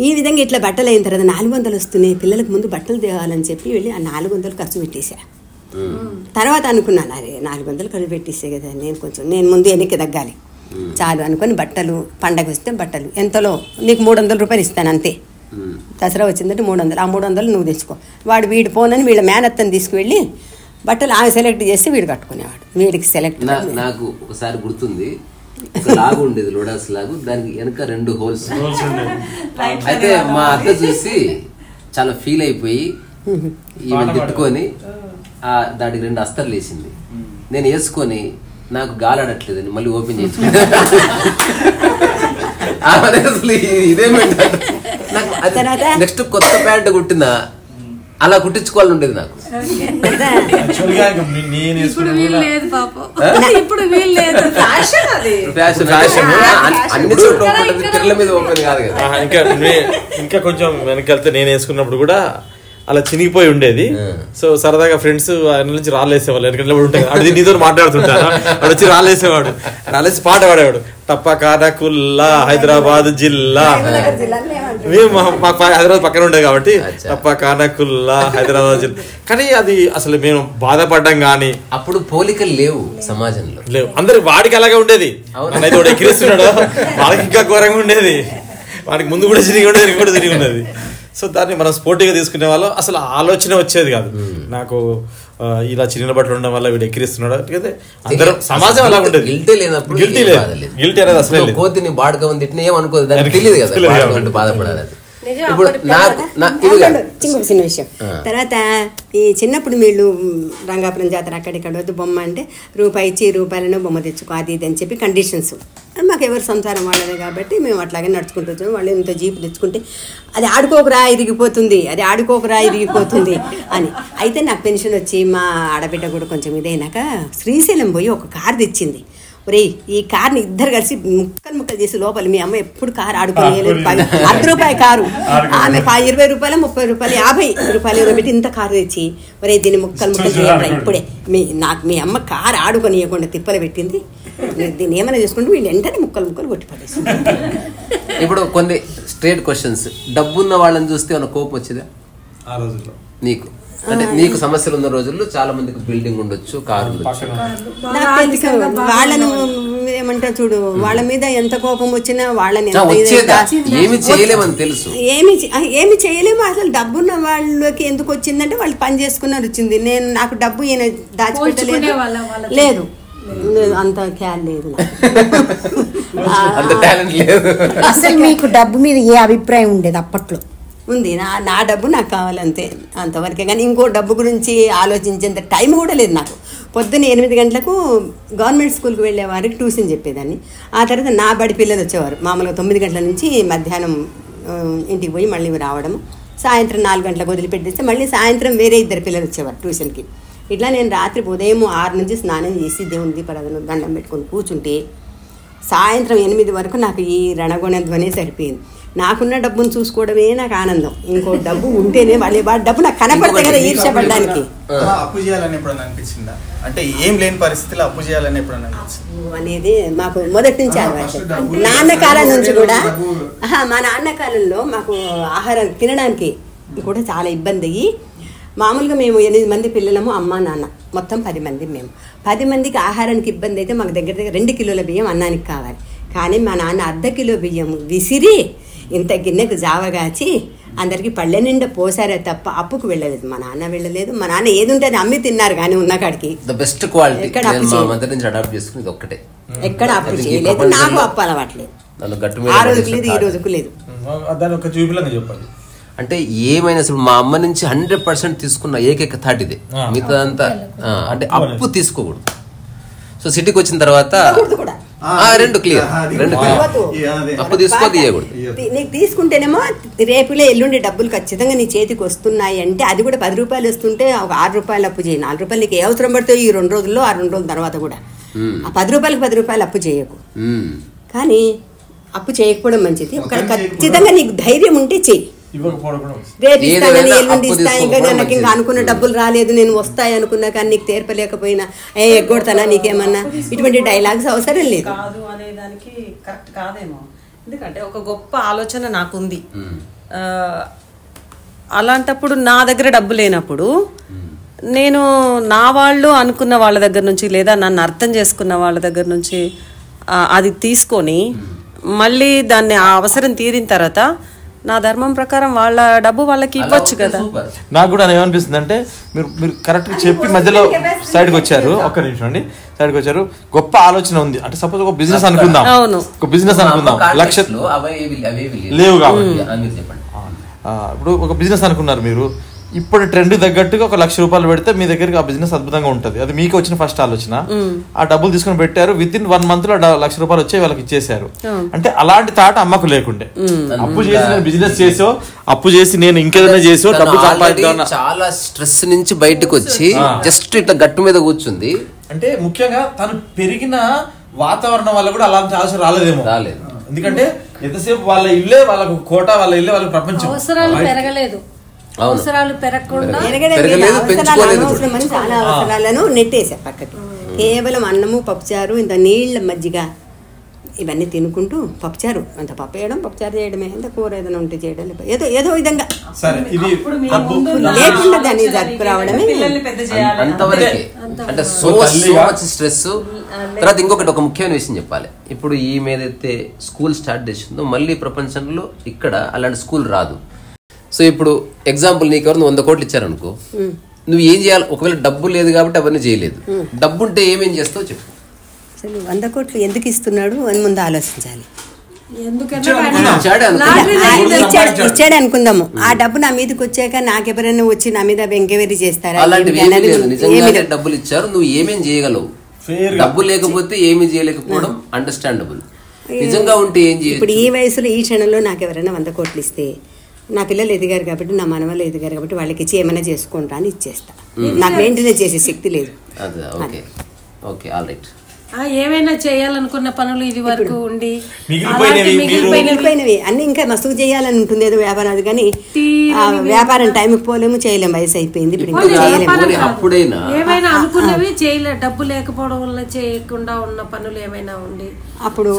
ఈ విధంగా ఇట్లా బట్టలు అయిన తర్వాత 400 వస్తున్నాయి, పిల్లలకు ముందు బట్టలు తేవాలని చెప్పి వెళ్ళి ఆ 400 ఖర్చు పెట్టేశా. తర్వాత అనుకున్నాను, అరే 400 ఖర్చు పెట్టేసే కదా, నేను ముందు వెనక్కి తగ్గాలి చాలు అనుకొని బట్టలు, పండగ వస్తే బట్టలు ఎంతలో నీకు 300 రూపాయలు ఇస్తాను అంతే. దసరా వచ్చిందంటే 300, ఆ 300 నువ్వు తెచ్చుకో. వీడు పోనని వీళ్ళ మేనత్తని తీసుకువెళ్ళి బట్టలు ఆమె సెలెక్ట్ చేస్తే వీడు కట్టుకునేవాడు. వీడికి సెలెక్ట్. నాకు ఒకసారి గుర్తుంది, ఒక లాగు ఉండేది, లోడాస్ లాగు, దానికి వెనక 2 హోల్స్. అయితే మా అత్త చూసి చాలా ఫీల్ అయిపోయి ఈమె తిట్టుకొని దానికి 2 అస్తర్లు వేసింది. నేను వేసుకొని నాకు గాలాడట్లేదని మళ్ళీ ఓపెన్ చేసుకుని ఇదేమంటే నెక్స్ట్ కొత్త ప్యాంట్ కుట్టినా అలా కుట్టించుకోవాలని ఉండేది నాకు. ఇంకా కొంచెం వెనకెళ్తే నేను వేసుకున్నప్పుడు కూడా అలా చినిగిపోయి ఉండేది. సో సరదాగా ఫ్రెండ్స్ ఆయన నుంచి రాళ్ళేసేవాళ్ళు, ఎందుకంటే ఉంటాయి అది నీతో మాట్లాడుతుంటారు, వాడు వచ్చి రాళ్ళేసేవాడు, రాళ్ళేసి పాట పాడేవాడు, టప్పకానకుల్లా హైదరాబాద్ జిల్లా. మేము మాకు హైదరాబాద్ పక్కన ఉండేది కాబట్టి టప్పకానకుల్లా హైదరాబాద్ జిల్లా. కానీ అది అసలు మేము బాధపడ్డాం కానీ అప్పుడు పోలికలు లేవు సమాజంలో, లేవు. అందరికి వాడికి అలాగే ఉండేది, అయితే వాడు ఎక్కిరిస్తున్నాడు, వాళ్ళకి ఇంకా ఘోరంగా ఉండేది, వాడికి ముందు కూడా తిరిగి ఉండేది, కూడా తిరిగి ఉండేది. సో దాన్ని మనం స్పోర్టివ్గా తీసుకునే వాళ్ళం. అసలు ఆలోచన వచ్చేది కాదు నాకు, ఇలా చిన్న బట్టలు ఉండడం వల్ల వీడు ఎక్కిరిస్తున్నాడు. అందరూ సమాజం అలా ఉండేది. గిల్టీ అనేది అసలు కోతిని బాడుగా ఉంది ఏమనుకోదు, దానికి తెలియదు కదా బాధపడాలి. చిన్న విషయం. తర్వాత ఈ చిన్నప్పుడు వీళ్ళు రంగాపురం జాతర అక్కడిక్కడ వద్దు బొమ్మ అంటే రూపాయి ఇచ్చి రూపాయలను బొమ్మ తెచ్చుకో అది ఇది అని చెప్పి కండిషన్స్. మాకు ఎవరు సంసారం వాళ్ళదే కాబట్టి మేము అట్లాగే నడుచుకుంటూ వచ్చాము. వాళ్ళు ఇంత జీపు తెచ్చుకుంటే అది ఆడుకోకరా ఇరిగిపోతుంది, అది ఆడుకోకరా ఇరిగిపోతుంది అని. అయితే నాకు పెన్షన్ వచ్చి మా ఆడబిడ్డ కూడా కొంచెం ఇదైనాక శ్రీశైలం పోయి ఒక కారు తెచ్చింది. ఒరే ఈ కార్ని ఇద్దరు కలిసి ముక్కలు చేసి లోపల మీ అమ్మ ఎప్పుడు కారు ఆడుకునే ₹10 కారు, ఆమె 20 రూపాయలు 30 రూపాయలు 50 రూపాయలు పెట్టి ఇంత కారు తెచ్చి ఒరే దీన్ని ముక్కలు చేయాలి ఇప్పుడే. నాకు మీ అమ్మ కారు ఆడుకొనియకుండా తిప్పలు పెట్టింది, దీన్ని ఏమైనా చేసుకుంటే వీళ్ళు వెంటనే ముక్కలు కొట్టి పడేస్తుంది. ఇప్పుడు కొన్ని స్ట్రేట్ క్వశ్చన్స్. డబ్బున్న వాళ్ళని చూస్తే ఏమైనా కోపం వచ్చేదా ఆ రోజుల్లో నీకు? అంటే నీకు సమస్యలు ఉన్న రోజుల్లో చాలా మందికి బిల్డింగ్ ఉండొచ్చు, కారు ఉండొచ్చు, వాళ్ళను ఏమంటారు చూడు, వాళ్ళ మీద ఎంత కోపం వచ్చినా వాళ్ళని ఏమి చేయలేమని తెలుసు, ఏమి చేయలేము. అసలు డబ్బున్న వాళ్ళకి ఎందుకు వచ్చిందంటే వాళ్ళు పని చేసుకున్నారు వచ్చింది. నాకు డబ్బు ఈయన దాచిపెట్టలేదు, లేదు అంత ఖ్యాల్ లేదు, అసలు మీకు డబ్బు మీద ఏ అభిప్రాయం ఉండేది అప్పట్లో? ఉంది, నా డబ్బు నాకు కావాలంతే, అంతవరకే. కానీ ఇంకో డబ్బు గురించి ఆలోచించేంత టైం కూడా లేదు నాకు. పొద్దున్న 8 గంటలకు గవర్నమెంట్ స్కూల్కి వెళ్ళే వారికి ట్యూషన్ చెప్పేదాన్ని. ఆ తర్వాత నా బడి పిల్లలు వచ్చేవారు మామూలుగా 9 గంటల నుంచి మధ్యాహ్నం ఇంటికి పోయి మళ్ళీ రావడము. సాయంత్రం 4 గంటలకు వదిలిపెట్టేస్తే మళ్ళీ సాయంత్రం వేరే 2 పిల్లలు వచ్చేవారు ట్యూషన్కి. ఇట్లా నేను రాత్రి ఉదయం 6 నుంచి స్నానం చేసి దేవుని దీపారాధన దండం పెట్టుకొని కూర్చుంటే సాయంత్రం 8 వరకు నాకు ఈ రణగొణధ్వనే సరిపోయింది. నాకున్న డబ్బును చూసుకోవడమే నాకు ఆనందం. ఇంకో డబ్బు ఉంటేనే వాళ్ళ డబ్బు నాకు కనపడితే కదా ఈర్ష్యపడడానికి. అప్పు చేయాలని ఎప్పుడన్నా అనిపించిందా? అంటే ఏం లేని పరిస్థితిలో అప్పు చేయాలని ఎప్పుడన్నా అనేది మాకు మొదటి నుంచి అలవాటు. నాన్నకాలం నుంచి కూడా మా నాన్నకాలంలో మాకు ఆహారం తినడానికి కూడా చాలా ఇబ్బంది అయ్యి, మామూలుగా మేము 8 మంది పిల్లలము, అమ్మ నాన్న మొత్తం 10 మంది. మేము 10 మందికి ఆహారానికి ఇబ్బంది అయితే మాకు దగ్గర 2 కిలోల బియ్యం అన్నానికి కావాలి. కానీ మా నాన్న 1/2 కిలో బియ్యం విసిరి ఇంత గిన్నెకు జావగాచి అందరికి పళ్ళె నిండా పోసారే తప్ప అప్పుకు వెళ్ళలేదు. మా నాన్న వెళ్ళలేదు. మా నాన్న ఏది ఉంటే అది అమ్మి తిన్నారు. కానీ ఉన్న కాడికి బెస్ట్ క్వాలిటీ ఎక్కడ అప్పు చేయలేదు. నాకు అప్పు అలవాట్లేదు, ఆ రోజుకు లేదు, ఈ రోజుకు లేదు. దాని ఒక చూపిలాగా చెప్పాలి. అంటే ఏమైనా అసలు మా అమ్మ నుంచి 100% తీసుకున్న ఏకైక థాట్ ఇదే. మిగతాదంతా అంటే అప్పు తీసుకోకూడదు. సో సిటీకి వచ్చిన తర్వాత రెండు క్లియర్ అప్పు తీసుకోదు, ఇవ్వకూడదు. నీకు తీసుకుంటేనేమో రేపులే ఎల్లుండి డబ్బులు ఖచ్చితంగా నీ చేతికి వస్తున్నాయి అంటే అది కూడా 10 రూపాయలు వస్తుంటే ఒక 6 రూపాయలు అప్పు చేయి. 4 రూపాయలు నీకు ఏ అవసరం పడుతుంది ఈ 2 రోజుల్లో, ఆ 2 రోజుల తర్వాత కూడా. ఆ 10 రూపాయలకి 10 రూపాయలు అప్పు చేయకు. కానీ అప్పు చేయకపోవడం మంచిది. ఖచ్చితంగా నీకు ధైర్యం ఉంటే చెయ్యి. రేపు ఇస్తానని ఎల్లుండి ఇస్తాను, ఇంకా నాకు ఇంకా అనుకున్న డబ్బులు రాలేదు, నేను వస్తాయి అనుకున్నా కానీ నీకు తీర్పలేకపోయినా ఎగ్గొడతానా నీకేమన్నా, ఇటువంటి డైలాగ్స్ అవసరం లేదు. కాదు అనేదానికి కరెక్ట్ కాదేమో. ఎందుకంటే ఒక గొప్ప ఆలోచన నాకుంది. అలాంటప్పుడు నా దగ్గర డబ్బు లేనప్పుడు నేను నా వాళ్ళు అనుకున్న వాళ్ళ దగ్గర నుంచి లేదా నన్ను అర్థం చేసుకున్న వాళ్ళ దగ్గర నుంచి అది తీసుకొని మళ్ళీ దాన్ని ఆ అవసరం తీరిన తర్వాత నా ధర్మం ప్రకారం వాళ్ళ డబ్బు వాళ్ళకి ఇవ్వచ్చు కదా. నాకు కూడా ఏమనిపిస్తుంది అంటే మీరు కరెక్ట్ చెప్పి మధ్యలో సైడ్కి వచ్చారు. ఒక్క నిమిషం అండి, సైడ్కి వచ్చారు. గొప్ప ఆలోచన ఉంది అంటే సపోజ్ ఒక బిజినెస్ అనుకుందాం, ఒక బిజినెస్ అనుకుందాం, లక్షలు లేవు కాబట్టి ఇప్పుడు ఒక బిజినెస్ అనుకున్నారు మీరు. ఇప్పుడు ట్రెండ్ తగ్గట్టుగా ఒక 1,00,000 రూపాయలు పెడితే మీ దగ్గరికి ఆ బిజినెస్ అద్భుతంగా ఉంటుంది. అది మీకు వచ్చిన ఫస్ట్ ఆలోచన. ఆ డబ్బులు తీసుకుని పెట్టారు, విత్ ఇన్ 1 month లో 1,00,000 రూపాయలు వచ్చి వాళ్ళకి ఇచ్చేసారు. అంటే అలాంటి థాట్ అమ్మకు లేకుండే. అప్పు చేసి నేను బిజినెస్ చేసో, అప్పు చేసి నేను ఇంకేదైనా చేసో డబ్బు సంపాదిద్దాం, చాలా స్ట్రెస్ నుంచి బయటకు వచ్చి జస్ట్ ఇట్లా గట్టు మీద కూర్చుంది. అంటే ముఖ్యంగా తను పెరిగిన వాతావరణం వల్ల కూడా అలాంటి ఆలోచన రాలేదు. ఎందుకంటే ఎంతసేపు వాళ్ళ ఇల్లే వాళ్ళకు కోట, వాళ్ళ ఇల్లే వాళ్ళకి ప్రపంచం. అవసరాలు పెరగలేదు, అవసరాలు పెరగకుండా చాలా అవసరాలను నెట్టేసా పక్కకి. కేవలం అన్నము, పప్పుచారు, ఇంత నీళ్ళ మజ్జిగ ఇవన్నీ తినుకుంటూ పప్పుచారు, అంత పప్పు వేయడం, పప్పుచారు చేయడమే, అంత కూర ఏదైనా ఉంటే చేయడం, ఏదో విధంగా లేకుండా దాన్ని జరుపు రావడమే అంతవరకే. అంటే సో మచ్ స్ట్రెస్. తర్వాత ఇంకొకటి ఒక ముఖ్యమైన విషయం చెప్పాలి. ఇప్పుడు ఈమె ఏదైతే స్కూల్ స్టార్ట్ చేసిందో మళ్ళీ ప్రపంచంలో ఇక్కడ అలాంటి స్కూల్ రాదు. సో ఇప్పుడు ఎగ్జాంపుల్ నీకు ఎవరు 100 కోట్లు ఇచ్చారనుకో, నువ్వు ఏం చేయాలి? ఒకవేళ డబ్బు లేదు కాబట్టి అవన్నీ చేయలేదు. డబ్బు ఉంటే ఏమేం చేస్తావు చెప్పు. అసలు 100 కోట్లు ఎందుకు ఇస్తున్నాడు అని ముందు ఆలోచించాలి. ఇచ్చాడు అనుకుందాము, ఆ డబ్బు నా మీదకి వచ్చాక నాకెవరైనా వచ్చి నా మీద ఎంక్వైరీ చేస్తారా? డబ్బులు ఇచ్చారు, నువ్వు ఏమేం చేయగలవు. డబ్బు లేకపోతే ఏమీ చేయలేకపోవడం అండర్స్టాండబుల్. నిజంగా ఉంటే ఏం చేయాలి? ఇప్పుడు ఈ వయసులో ఈ క్షణంలో నాకు ఎవరైనా 100 కోట్లు ఇస్తే, నా పిల్లలు ఎదిగారు కాబట్టి, నా మనవలు ఎదిగారు కాబట్టి వాళ్ళకి ఇచ్చి ఏమైనా చేసుకుంటా అని ఇచ్చేస్తా. నాకు మెయింటెనెన్స్ చేసే శక్తి లేదు. ఏమైనా చేయాలనుకున్న పనులు ఇది వరకు ఉండి మిగిలిపోయినవి అన్ని ఇంకా మస్తుకు చేయాలని ఉంటుంది ఏదో వ్యాపారం. అది కానీ వ్యాపారం టైంకి పోలేము, చేయలేము, వయసు అయిపోయింది, ఇప్పుడు ఇంకా చేయలేము. ఏమైనా అనుకున్నవి చేయలే, డబ్బు లేకపోవడం వల్ల చేయకుండా ఉన్న పనులు ఏమైనా ఉండి అప్పుడు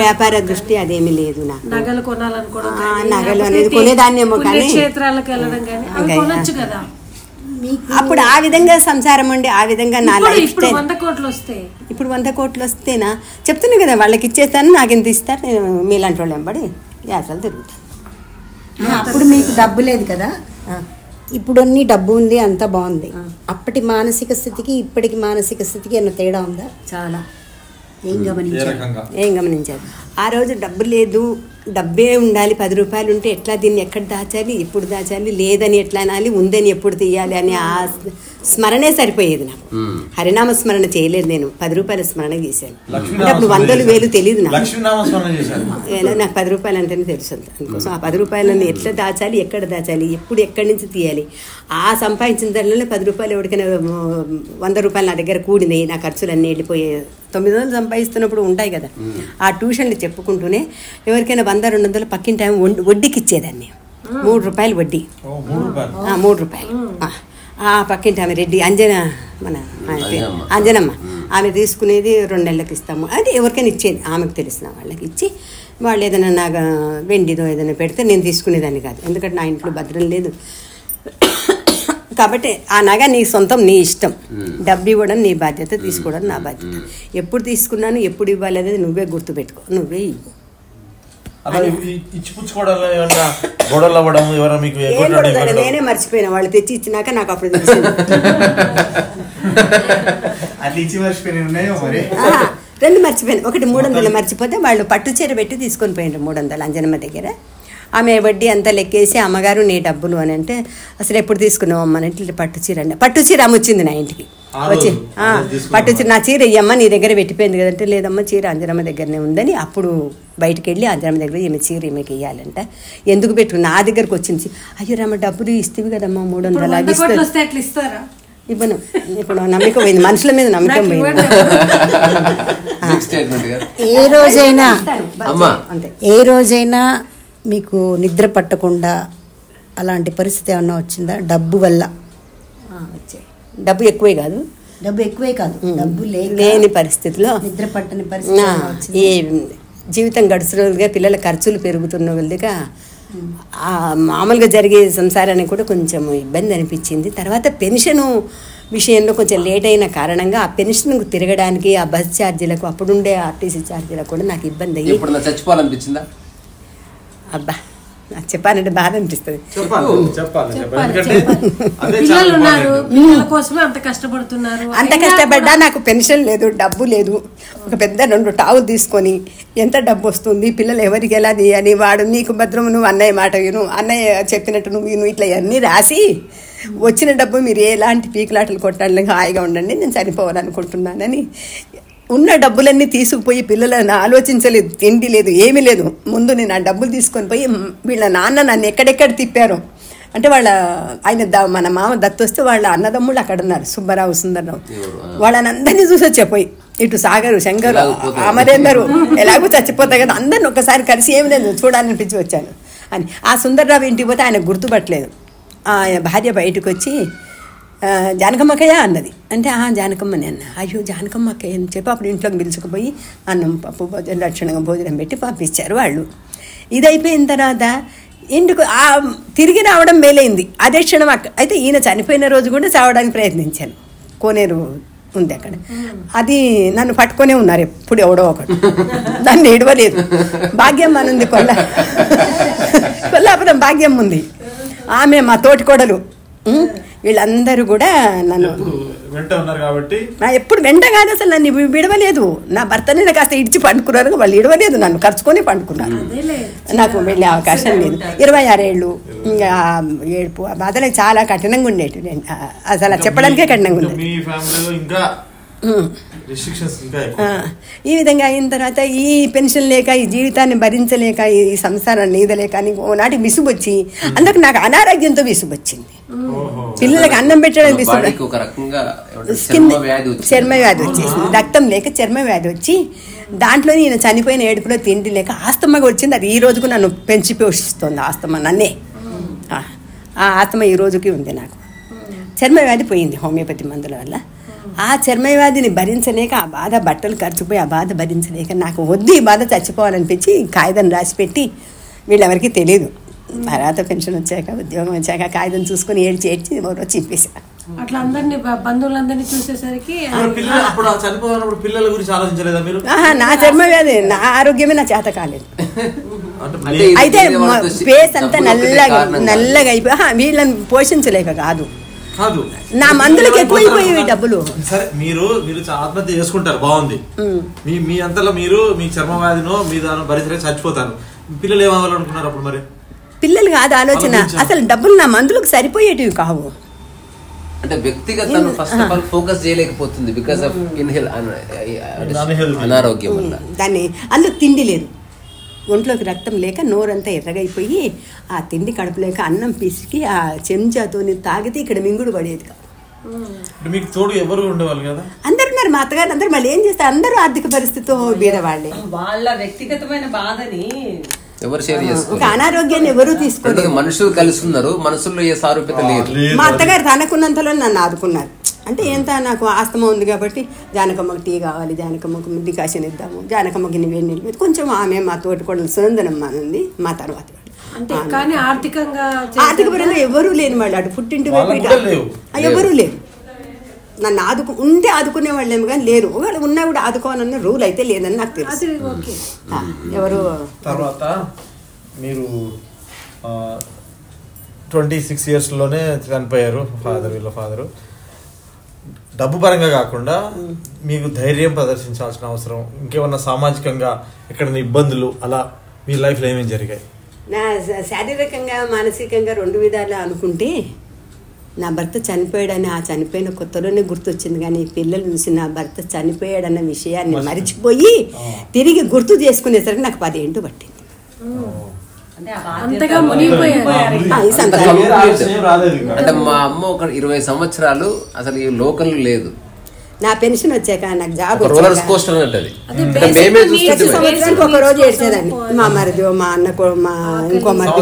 వ్యాపార దృష్టి అదేమి లేదు. నాకు నగలు కొనాలనుకోవడం, నగలు అనేది కొనేదాన్నేమో కానీ క్షేత్రాలకు వెళ్ళడం కానీ కొనొచ్చు కదా. అప్పుడు ఆ విధంగా సంసారం ఉండి ఆ విధంగా నా లైఫ్ స్టైల్. 100 కోట్లు వస్తాయి. ఇప్పుడు 100 కోట్లు వస్తేనా చెప్తున్నా కదా, వాళ్ళకి ఇచ్చేస్తాను, నాకు ఎంత ఇస్తారు, నేను మీలాంటి వాళ్ళు వెంబడి యాత్రలు తిరుగుతాను. అప్పుడు మీకు డబ్బు లేదు కదా, ఇప్పుడు అన్ని డబ్బు ఉంది, అంతా బాగుంది. అప్పటి మానసిక స్థితికి ఇప్పటికి మానసిక స్థితికి ఏమైనా తేడా ఉందా? చాలా. ఏం గమనించారు? ఆ రోజు డబ్బు లేదు, డబ్బే ఉండాలి, 10 రూపాయలు ఉంటే ఎట్లా దీన్ని ఎక్కడ దాచాలి, ఎప్పుడు దాచాలి, లేదని ఎట్లా అనాలి, ఉందని ఎప్పుడు తీయాలి అని ఆ స్మరణే సరిపోయేది నాకు. హరినామ స్మరణ చేయలేదు నేను, 10 రూపాయల స్మరణ చేశాను. అంటే అప్పుడు 100,000 తెలియదు నాకు. నాకు 10 రూపాయలు అంటేనే తెలుసు. అందుకోసం ఆ 10 రూపాయలని ఎట్లా దాచాలి, ఎక్కడ దాచాలి, ఎప్పుడు ఎక్కడి నుంచి తీయాలి, ఆ సంపాదించిన దానిలోనే 10 రూపాయలు ఎవరికైనా 100 రూపాయలు నా దగ్గర కూడినాయి, నా ఖర్చులన్నీ వెళ్ళిపోయాయి. 900 సంపాదిస్తున్నప్పుడు ఉంటాయి కదా, ఆ ట్యూషన్లు చెప్పుకుంటూనే ఎవరికైనా 100-200 పక్కిన టైం వడ్డీకి ఇచ్చేదాన్ని. 3 రూపాయలు వడ్డీ, 3 రూపాయలు. ఆ పక్కింటి ఆమె రెడ్డి అంజనమ్మ ఆమె తీసుకునేది 2 నెలలకు ఇస్తాము. అది ఎవరికైనా ఇచ్చేది, ఆమెకు తెలిసిన వాళ్ళకి ఇచ్చి వాళ్ళు ఏదైనా నాకు వెండిదో ఏదైనా పెడితే నేను తీసుకునేదాన్ని కాదు. ఎందుకంటే నా ఇంట్లో భద్రం లేదు కాబట్టి ఆ నగ నీ సొంతం, నీ ఇష్టం. డబ్బు ఇవ్వడం నీ బాధ్యత, తీసుకోవడం నా బాధ్యత. ఎప్పుడు తీసుకున్నాను, ఎప్పుడు ఇవ్వాలి అనేది నువ్వే గుర్తుపెట్టుకో, నువ్వే ఇవ్వు. నేనే మర్చిపోయినా, వాళ్ళు తెచ్చి ఇచ్చినాక నాకు అప్పుడు తెలిసింది. 2 మర్చిపోయాను. ఒకటి 300 మర్చిపోతే వాళ్ళు పట్టు చీర పెట్టి తీసుకొని పోయినారు 300 అంజనమ్మ దగ్గర. ఆమె వడ్డీ అంతా లెక్కేసి అమ్మగారు నీ డబ్బులు అని అంటే అసలు ఎప్పుడు తీసుకున్నావు అమ్మ అంటే పట్టు చీర అండి. పట్టు చీర ఆమె వచ్చింది నా ఇంటికి వచ్చి పట్టు చీర నా చీర ఇయ్యమ్మ నీ దగ్గర పెట్టిపోయింది కదంటే లేదమ్మా చీర అంజనమ్మ దగ్గరనే ఉందని అప్పుడు బయటకు వెళ్ళి అంజనమ్మ దగ్గర ఈమె చీర ఈమెకి ఇవ్వాలంట. ఎందుకు పెట్టు నా దగ్గరకు వచ్చింది. అయ్యో రామ్మ డబ్బులు ఇస్తేవి కదమ్మా 300 అవి ఇస్తారా? ఇవ్వను. ఇప్పుడు నమ్మకం పోయింది, మనుషుల మీద నమ్మకం పోయింది. ఏ రోజైనా మీకు నిద్ర పట్టకుండా అలాంటి పరిస్థితి ఏమన్నా వచ్చిందా డబ్బు వల్ల? వచ్చాయి. డబ్బు ఎక్కువే కాదు, డబ్బు లేని పరిస్థితిలో నిద్ర పట్టని పరిస్థితి. ఈ జీవితం గడుచుగా పిల్లల ఖర్చులు పెరుగుతున్న కొద్దిగా మామూలుగా జరిగే సంసారానికి కూడా కొంచెం ఇబ్బంది అనిపించింది. తర్వాత పెన్షను విషయంలో కొంచెం లేట్ అయిన కారణంగా ఆ పెన్షన్కు తిరగడానికి ఆ బస్ ఛార్జీలకు అప్పుడుండే ఆర్టీసీ ఛార్జీలకు కూడా నాకు ఇబ్బంది అయ్యి చచ్చిపోవాలనిపించిందా? అబ్బా నాకు చెప్పాలంటే బాధ అనిపిస్తుంది. పిల్లలు ఉన్నారు, పిల్లల కోసమే అంత కష్టపడుతున్నారు. అంత కష్టపడ్డా నాకు పెన్షన్ లేదు, డబ్బు లేదు. ఒక పెద్ద 2 టావులు తీసుకొని ఎంత డబ్బు వస్తుంది, పిల్లలు ఎవరికి ఎలా తీయాలి, వాడు నీకు భద్రము, నువ్వు అన్నయ్య మాట విను, అన్నయ్య చెప్పినట్టు నువ్వు ఇట్లా అన్నీ రాసి వచ్చిన డబ్బు మీరు ఎలాంటి పీకులాటలు కొట్టాలని హాయిగా ఉండండి, నేను చనిపోవాలనుకుంటున్నానని ఉన్న డబ్బులన్నీ తీసుకుపోయి పిల్లలను ఆలోచించలేదు, తిండి లేదు, ఏమీ లేదు. ముందు నేను ఆ డబ్బులు తీసుకొని పోయి వీళ్ళ నాన్న నన్ను ఎక్కడెక్కడ తిప్పారు అంటే మన మామ దత్తు వస్తే వాళ్ళ అన్నదమ్ముళ్ళు అక్కడ ఉన్నారు, సుబ్బారావు, సుందరరావు, వాళ్ళని అందరినీ చూసి వచ్చేపోయి ఇటు సాగరు, శంకరు, అమరేందరు ఎలాగో చచ్చిపోతాయి కదా అందరిని ఒక్కసారి కలిసి ఏమి లేదు చూడాలనిపించి వచ్చాను అని. ఆ సుందరరావు ఇంటికి పోతే ఆయన గుర్తుపట్టలేదు. ఆ భార్య బయటకు వచ్చి జానకమ్మక్కయ్య అన్నది. అంటే జానకమ్మని అన్న. అయ్యో జానకమ్మక్కయ్య అని చెప్పి అప్పుడు ఇంట్లోకి పిలుచుకుపోయి అన్నం పప్పు భోజనం లక్షణంగా భోజనం పెట్టి పంపించారు వాళ్ళు. ఇది అయిపోయిన తర్వాత ఇంటికి తిరిగి రావడం మేలైంది. అదే క్షణం అయితే ఈయన చనిపోయిన రోజు కూడా చావడానికి ప్రయత్నించాను. కోనేరు ఉంది అక్కడ, అది నన్ను పట్టుకొనే ఉన్నారు ఎప్పుడు ఎవడో ఒకటి, దాన్ని ఏడవలేదు. భాగ్యం అని ఉంది కొల్లాపురం భాగ్యం ఉంది, ఆమె మా తోటి కోడలు, వీళ్ళందరూ కూడా నన్ను ఎప్పుడు వెంట కాదు అసలు నన్ను విడవలేదు. నా భర్తని కాస్త ఇడిచి పండుకున్నారు, వాళ్ళు ఇడవలేదు, నన్ను ఖర్చుకొని పండుకున్నారు. నాకు వెళ్ళే అవకాశం లేదు. 26 ఏళ్ళు ఇంకా ఏడుపు ఆ బాధలు చాలా కఠినంగా ఉండేటి, అసలు చెప్పడానికే కఠినంగా ఉండేది. ఈ విధంగా అయిన తర్వాత ఈ పెన్షన్ లేక ఈ జీవితాన్ని భరించలేక ఈ సంసారాన్ని ఈదలేక ఓనాటి విసుగు వచ్చి అందుకు నాకు అనారోగ్యంతో విసుగు వచ్చింది. పిల్లలకి అన్నం పెట్టడం విసుగు, చర్మ వ్యాధి వచ్చేసింది, రక్తం లేక చర్మ వ్యాధి వచ్చి దాంట్లో నేను చనిపోయిన ఏడుపులో తిండి లేక ఆస్తమాగా వచ్చింది. అది ఈ రోజుకు నన్ను పెంచి పోషిస్తుంది ఆస్తమా నన్నే. ఆ ఆస్తమా ఈ రోజుకి ఉంది నాకు. చర్మ వ్యాధి పోయింది హోమియోపతి మందుల వల్ల. ఆ చర్మవ్యాధిని భరించలేక ఆ బాధ బట్టలు ఖర్చుపోయి ఆ బాధ భరించలేక నాకు వద్దు ఈ బాధ చచ్చిపోవాలనిపించి కాగితం రాసి పెట్టి వీళ్ళెవరికి తెలియదు. తర్వాత పెన్షన్ వచ్చాక ఉద్యోగం వచ్చాక కాగితం చూసుకుని ఏడ్చి ఎవరో చింపేసా. అట్లా అందరినీ బంధువులందరినీ చూసేసరికి నా చర్మవ్యాధి నా ఆరోగ్యమే నా చేత కాలేదు. అయితే ఫేస్ అంతా నల్లగా అయిపోయి వీళ్ళని పోషించలేక కాదు, నా మందులకు ఎక్కువైపోయి డబ్బులు. సరే మీరు ఆత్మహత్య చేసుకుంటారు, బాగుంది. మీ అంతలో మీరు మీ చర్మ వ్యాధినో మీ దాని భరించలేక చచ్చిపోతారు. పిల్లలు ఏమవ్వాలనుకున్నారు అప్పుడు? మరి పిల్లలు కాదు ఆలోచన, అసలు డబ్బులు నా మందులకు సరిపోయేటివి కావు. అంటే వ్యక్తిగత ఫస్ట్ ఆఫ్ ఆల్ ఫోకస్ చేయలేకపోతుంది బికాస్ ఆఫ్ అనారోగ్యం వల్ల. దాన్ని అందులో తిండి లేదు, ఒంట్లోకి రక్తం లేక నోరంతా ఎర్రగైపోయి ఆ తిండి కడుపు లేక అన్నం పిసికి ఆ చెంచాతో తాగితే ఇక్కడ మింగుడు పడేది కాదు. మీకు తోడు ఎవరు ఉండేవాళ్ళు కదా? అందరు ఉన్నారు, మా అత్తగారు అందరు. మళ్ళీ ఏం చేస్తారు, అందరూ ఆర్థిక పరిస్థితితో బీదవాళ్లే. వాళ్ళ వ్యక్తిగతమైన బాధని ఎవరు షేర్ చేసుకోరు, ఒక అనారోగ్యాన్ని ఎవరు తీసుకోలేదు. మనుషులు కలిసి ఉన్నారు, మనసుల్లో ఏ సారూప్యత లేదు. మా అత్తగారు తనకున్నంతలో నన్ను ఆదుకున్నారు. అంటే ఎంత నాకు ఆస్తమా ఉంది కాబట్టి జానకమ్మకి టీ కావాలి, జానకమ్మకి డికాషన్ ఇద్దాము, జానకమ్మకి వేడి నీళ్ళు పెట్టి కొంచెం ఆమె మా తోటి కూడా సునందనమ్మ ఉంది మా తర్వాత. ఆర్థిక పరంగా ఎవరూ లేని వాళ్ళు, అటు పుట్టింటి ఎవరూ లేరు. నన్ను ఉంటే ఆదుకునే వాళ్ళేమో కానీ లేరు. ఒకవేళ ఉన్నా కూడా ఆదుకోవాలన్న రూల్ అయితే లేదని నాకు తెలుసు. ఎవరు తర్వాత మీరు 26 yearsలోనే చనిపోయారు వీళ్ళ ఫాదరు. డబ్బు పరంగా కాకుండా మీకు ధైర్యం ప్రదర్శించాల్సిన అవసరం, ఇంకేమన్నా సామాజికంగా ఎక్కడైనా ఇబ్బందులు అలా మీ లైఫ్లో ఏమేమి జరిగాయి? నా శారీరకంగా మానసికంగా 2 విధాలు అనుకుంటే నా భర్త చనిపోయాడని ఆ చనిపోయిన కొత్తలోనే గుర్తొచ్చింది, కానీ పిల్లలు చూసి నా భర్త చనిపోయాడన్న విషయాన్ని మరిచిపోయి తిరిగి గుర్తు చేసుకునేసరికి నాకు 10 ఏళ్ళు పట్టింది. అంతగా మునిగిపోయారు. అంటే మా అమ్మ ఒక 20 సంవత్సరాలు అసలు ఈ లోకల్ లేదు. నా పెన్షన్ వచ్చాక నాకు జాబ్ రోలర్ కోస్టర్ ఉంటుంది. ప్రతి సంవత్సరానికి ఒక రోజు ఏడ్చేదాన్ని. మా మరిది మా అన్నకు మా ఇంకో మరిది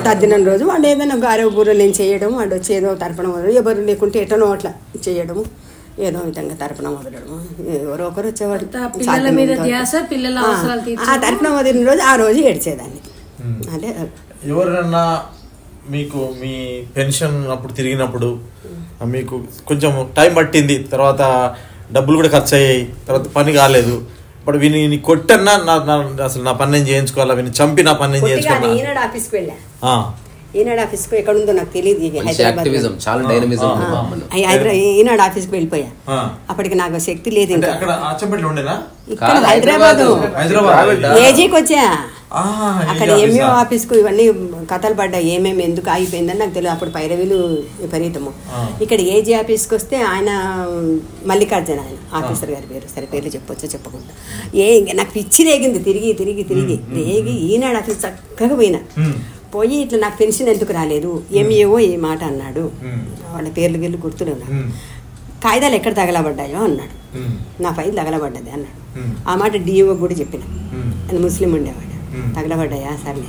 తద్దిన రోజు వాళ్ళు ఏదైనా గారె బూర నేను చేయడం, వాడు వచ్చి ఏదో తర్పణం వదలడం, ఎవరు లేకుంటే ఎటనో అట్లా చేయడము, ఏదో విధంగా తర్పణం వదలడం, ఎవరో ఒకరు వచ్చేవాడు. ఆ తర్పణం వదిలిన రోజు ఆ రోజు ఏడ్చేదాన్ని. అంటే ఎవరన్నా మీకు మీ పెన్షన్ అప్పుడు తిరిగినప్పుడు మీకు కొంచెం టైం పట్టింది, తర్వాత డబ్బులు కూడా ఖర్చు అయ్యాయి, తర్వాత పని కాలేదు, ఇప్పుడు వీని కొట్టన్నా అసలు నా పని నేను చేయించుకోవాలా, వీని చంపి నా పని నేను చేయించుకోవాలా? ఈనాడు ఆఫీస్కి వెళ్ళా. ఈనాడు ఆఫీస్కి ఎక్కడ ఉందో నాకు తెలియదు. ఈనాడు ఆఫీస్కి వెళ్ళిపోయా. అప్పటికి నాకు శక్తి లేదు. ఇక్కడ హైదరాబాద్ ఏజీకి వచ్చా. అక్కడ ఎంఈఓ ఆఫీస్కు ఇవన్నీ కథలు పడ్డాయి, ఏమేమి ఎందుకు ఆగిపోయిందని నాకు తెలియదు. అప్పుడు పైరవీలు విపరీతము. ఇక్కడ ఏజీ ఆఫీస్కి వస్తే ఆయన మల్లికార్జున, ఆయన ఆఫీసర్ గారి పేరు, సరే పేర్లు చెప్పొచ్చో చెప్పకుండా, నాకు పిచ్చి రేగింది. తిరిగి తిరిగి తిరిగి రేగి ఈనాడు ఆఫీస్ చక్కగా పోయినా. పోయి ఇట్లా నాకు పెన్షన్ ఎందుకు రాలేదు, ఎంఈఓ ఏ మాట అన్నాడు, వాళ్ళ పేర్లు వీళ్ళు గుర్తులేవు, కాగితాలు ఎక్కడ తగలబడ్డాయో అన్నాడు, నా ఫైల్ తగలబడ్డది అన్నాడు. ఆ మాట డిఓ కూడా చెప్పిన, అది ముస్లిం ఉండేవాడు. తగలబడ్డాయా? సరే.